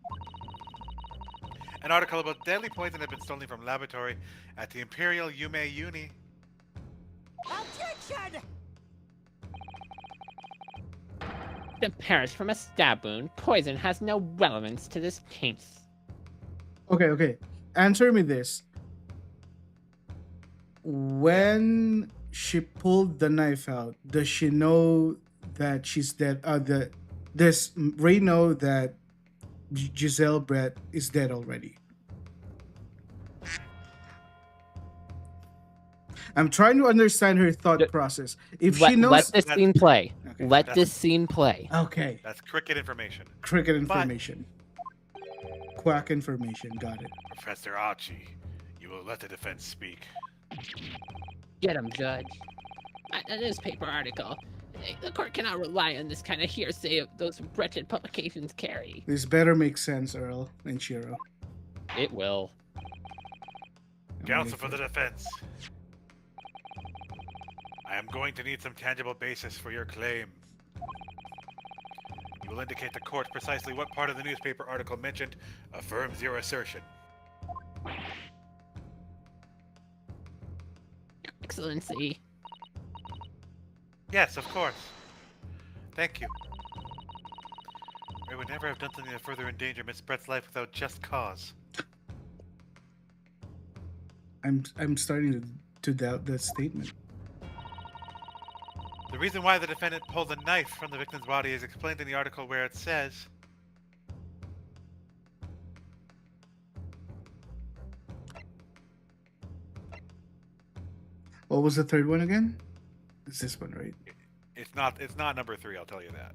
An article about deadly poison had been stolen from laboratory at the Imperial Yume Uni. To perish from a stab wound, poison has no relevance to this case. Okay. Answer me this. When she pulled the knife out, does she know that she's dead? Does Ray know that Giselle Brett is dead already? I'm trying to understand her thought process. If she knows, Let this scene play. Okay. Let this scene play. Okay, That's cricket information. cricket information, quack information. Got it. Professor Archie, you will let the defense speak. Get him, Judge. A newspaper article. The court cannot rely on this kind of hearsay those wretched publications carry. This better make sense, Earl and Shiro. It will. I'm Counsel waiting for the defense. I am going to need some tangible basis for your claim. You will indicate to court precisely what part of the newspaper article mentioned affirms your assertion. Excellency. Yes, of course. Thank you. I would never have done something to further endanger Miss Brett's life without just cause. I'm starting to doubt that statement. The reason why the defendant pulled a knife from the victim's body is explained in the article where it says, What was the third one again? It's this one, right? it's not number 3, I'll tell you that.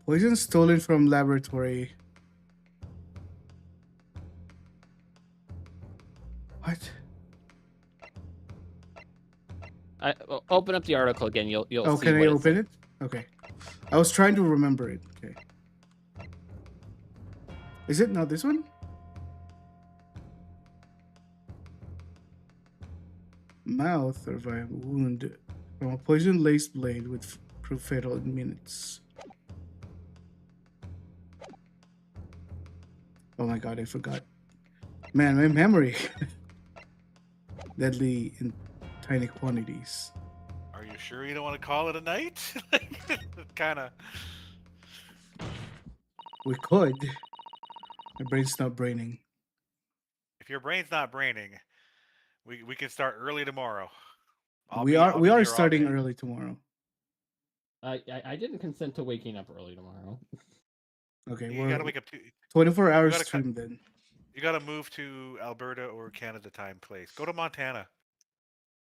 Poison stolen from laboratory. What? Open up the article again. You'll Oh, see can I what open it? Okay. I was trying to remember it. Okay. Is it not this one? Mouth or via wound from a poison-laced blade with proof fatal in minutes. Oh my god, I forgot. Man, my memory. Deadly in tiny quantities. Are you sure you don't want to call it a night? Kind of. We could. My brain's not braining. If your brain's not braining, we can start early tomorrow. We are starting early tomorrow. I didn't consent to waking up early tomorrow. Okay, You gotta wake up. 24 hours gotta stream then. You gotta move to Alberta or Canada time, place. Go to Montana.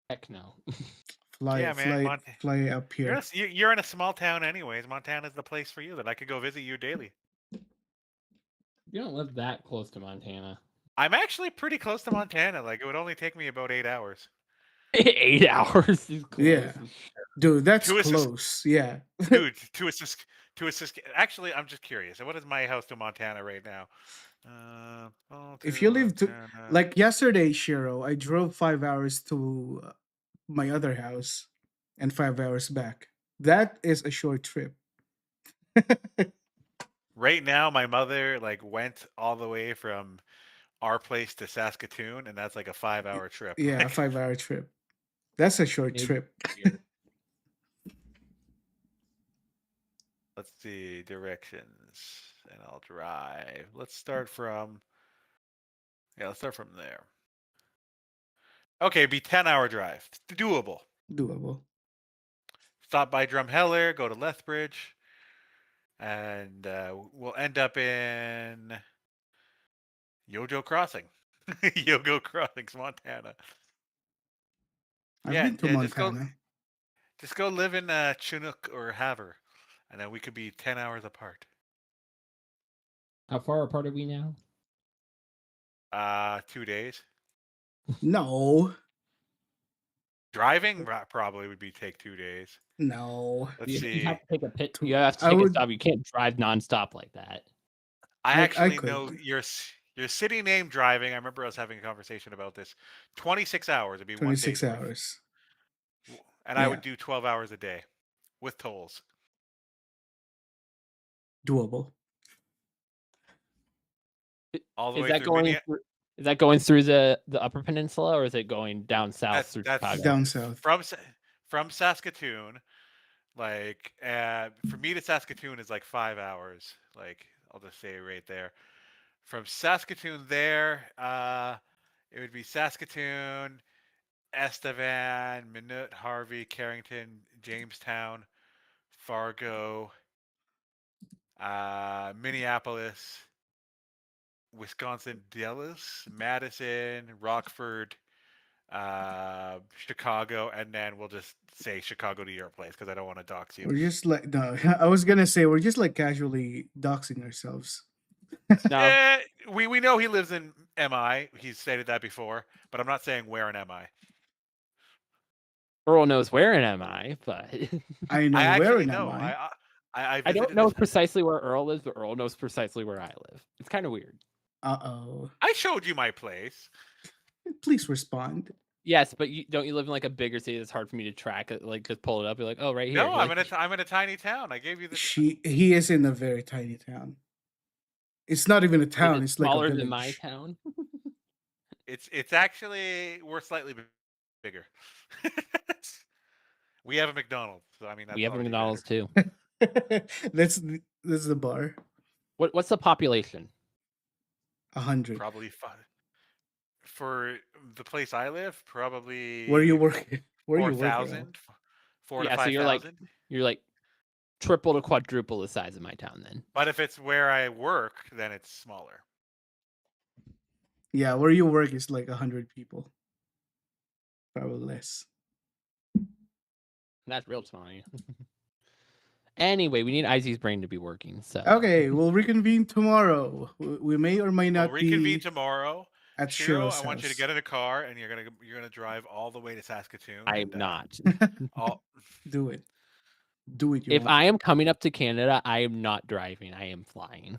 Heck no. Yeah, man, fly up here. You're in a small town, anyways. Montana's the place for you. That I could go visit you daily. You don't live that close to Montana. I'm actually pretty close to Montana. Like it would only take me about 8 hours. 8 hours is close. Yeah. Dude, that's To assist- close. Yeah. Dude, to assist. Actually, I'm just curious. What is my house to Montana right now? If you live to Montana. like yesterday, Shiro, I drove 5 hours to my other house and 5 hours back. That is a short trip. Right now, my mother like went all the way from our place to Saskatoon, and that's like a 5-hour trip. Yeah, a 5-hour trip. That's a short Maybe trip. here. Let's see directions, and I'll drive. Let's start from let's start from there. Okay, be 10-hour drive. Doable. Doable. Stop by Drumheller, go to Lethbridge, and we'll end up in Yojo Crossing. Yogo Crossings, Montana. I've Yeah, been to yeah. Montana. Just go live in Chinook or Havre, and then we could be 10 hours apart. How far apart are we now? 2 days. No, Driving probably would be take 2 days. no. Let's You see. have to take a pit. You have to I take a would- stop. You can't drive nonstop like that. I Like, I actually know could. your city name driving. I remember us having a conversation about this. 26 hours would be 1 26 day's worth. hours. And I Yeah. would do 12 hours a day with tolls. Doable. All the Is way that through going? Is that going through the Upper Peninsula, or is it going down south through Chicago? Down south. From Saskatoon. Like for me to Saskatoon is like 5 hours. Like I'll just say right there. From Saskatoon there, it would be Saskatoon, Estevan, Minot, Harvey, Carrington, Jamestown, Fargo, Minneapolis, Wisconsin Dells, Madison, Rockford, Chicago, and then we'll just say Chicago to your place because I don't want to dox you. We're just like, no, I was gonna say we're just like casually doxing ourselves. No, We know he lives in MI. He's stated that before, but I'm not saying where in MI. Earl knows where in MI, but I know I where actually in know. am I. I I don't visited know his- precisely where Earl lives, but Earl knows precisely where I live. It's kind of weird. Uh-oh. I showed you my place. Please respond. Yes, but don't you live in like a bigger city that's hard for me to track it? Like just pull it up, you're like, oh, right here. No, You're I'm like, I'm in a tiny town. I gave you the. He is in a very tiny town. It's not even a is town, it it's like a smaller village. than my town. It's actually we're slightly bigger. We have a McDonald's, so I mean that's We have a already McDonald's better. too. That's the bar. What's the population? 100. Probably fun. For the place I live, probably Where you working? Where you working? 4,000, 4 Yeah, to so you're like 5,000. triple to quadruple the size of my town then. But if it's where I work, then it's smaller. Yeah, where you work is like 100 people. Probably less. That's real small. Anyway, we need Izzy's brain to be working. So Okay, we'll reconvene tomorrow. We may or may We'll not reconvene be tomorrow. at Shiro, Shiro's I want you to house. get in a car and you're gonna drive all the way to Saskatoon. I am and, not. all... Do it. Do it. If I am coming up to Canada, I am not driving. I am flying.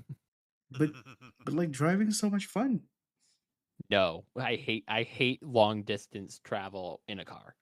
But like driving is so much fun. No, I hate long distance travel in a car.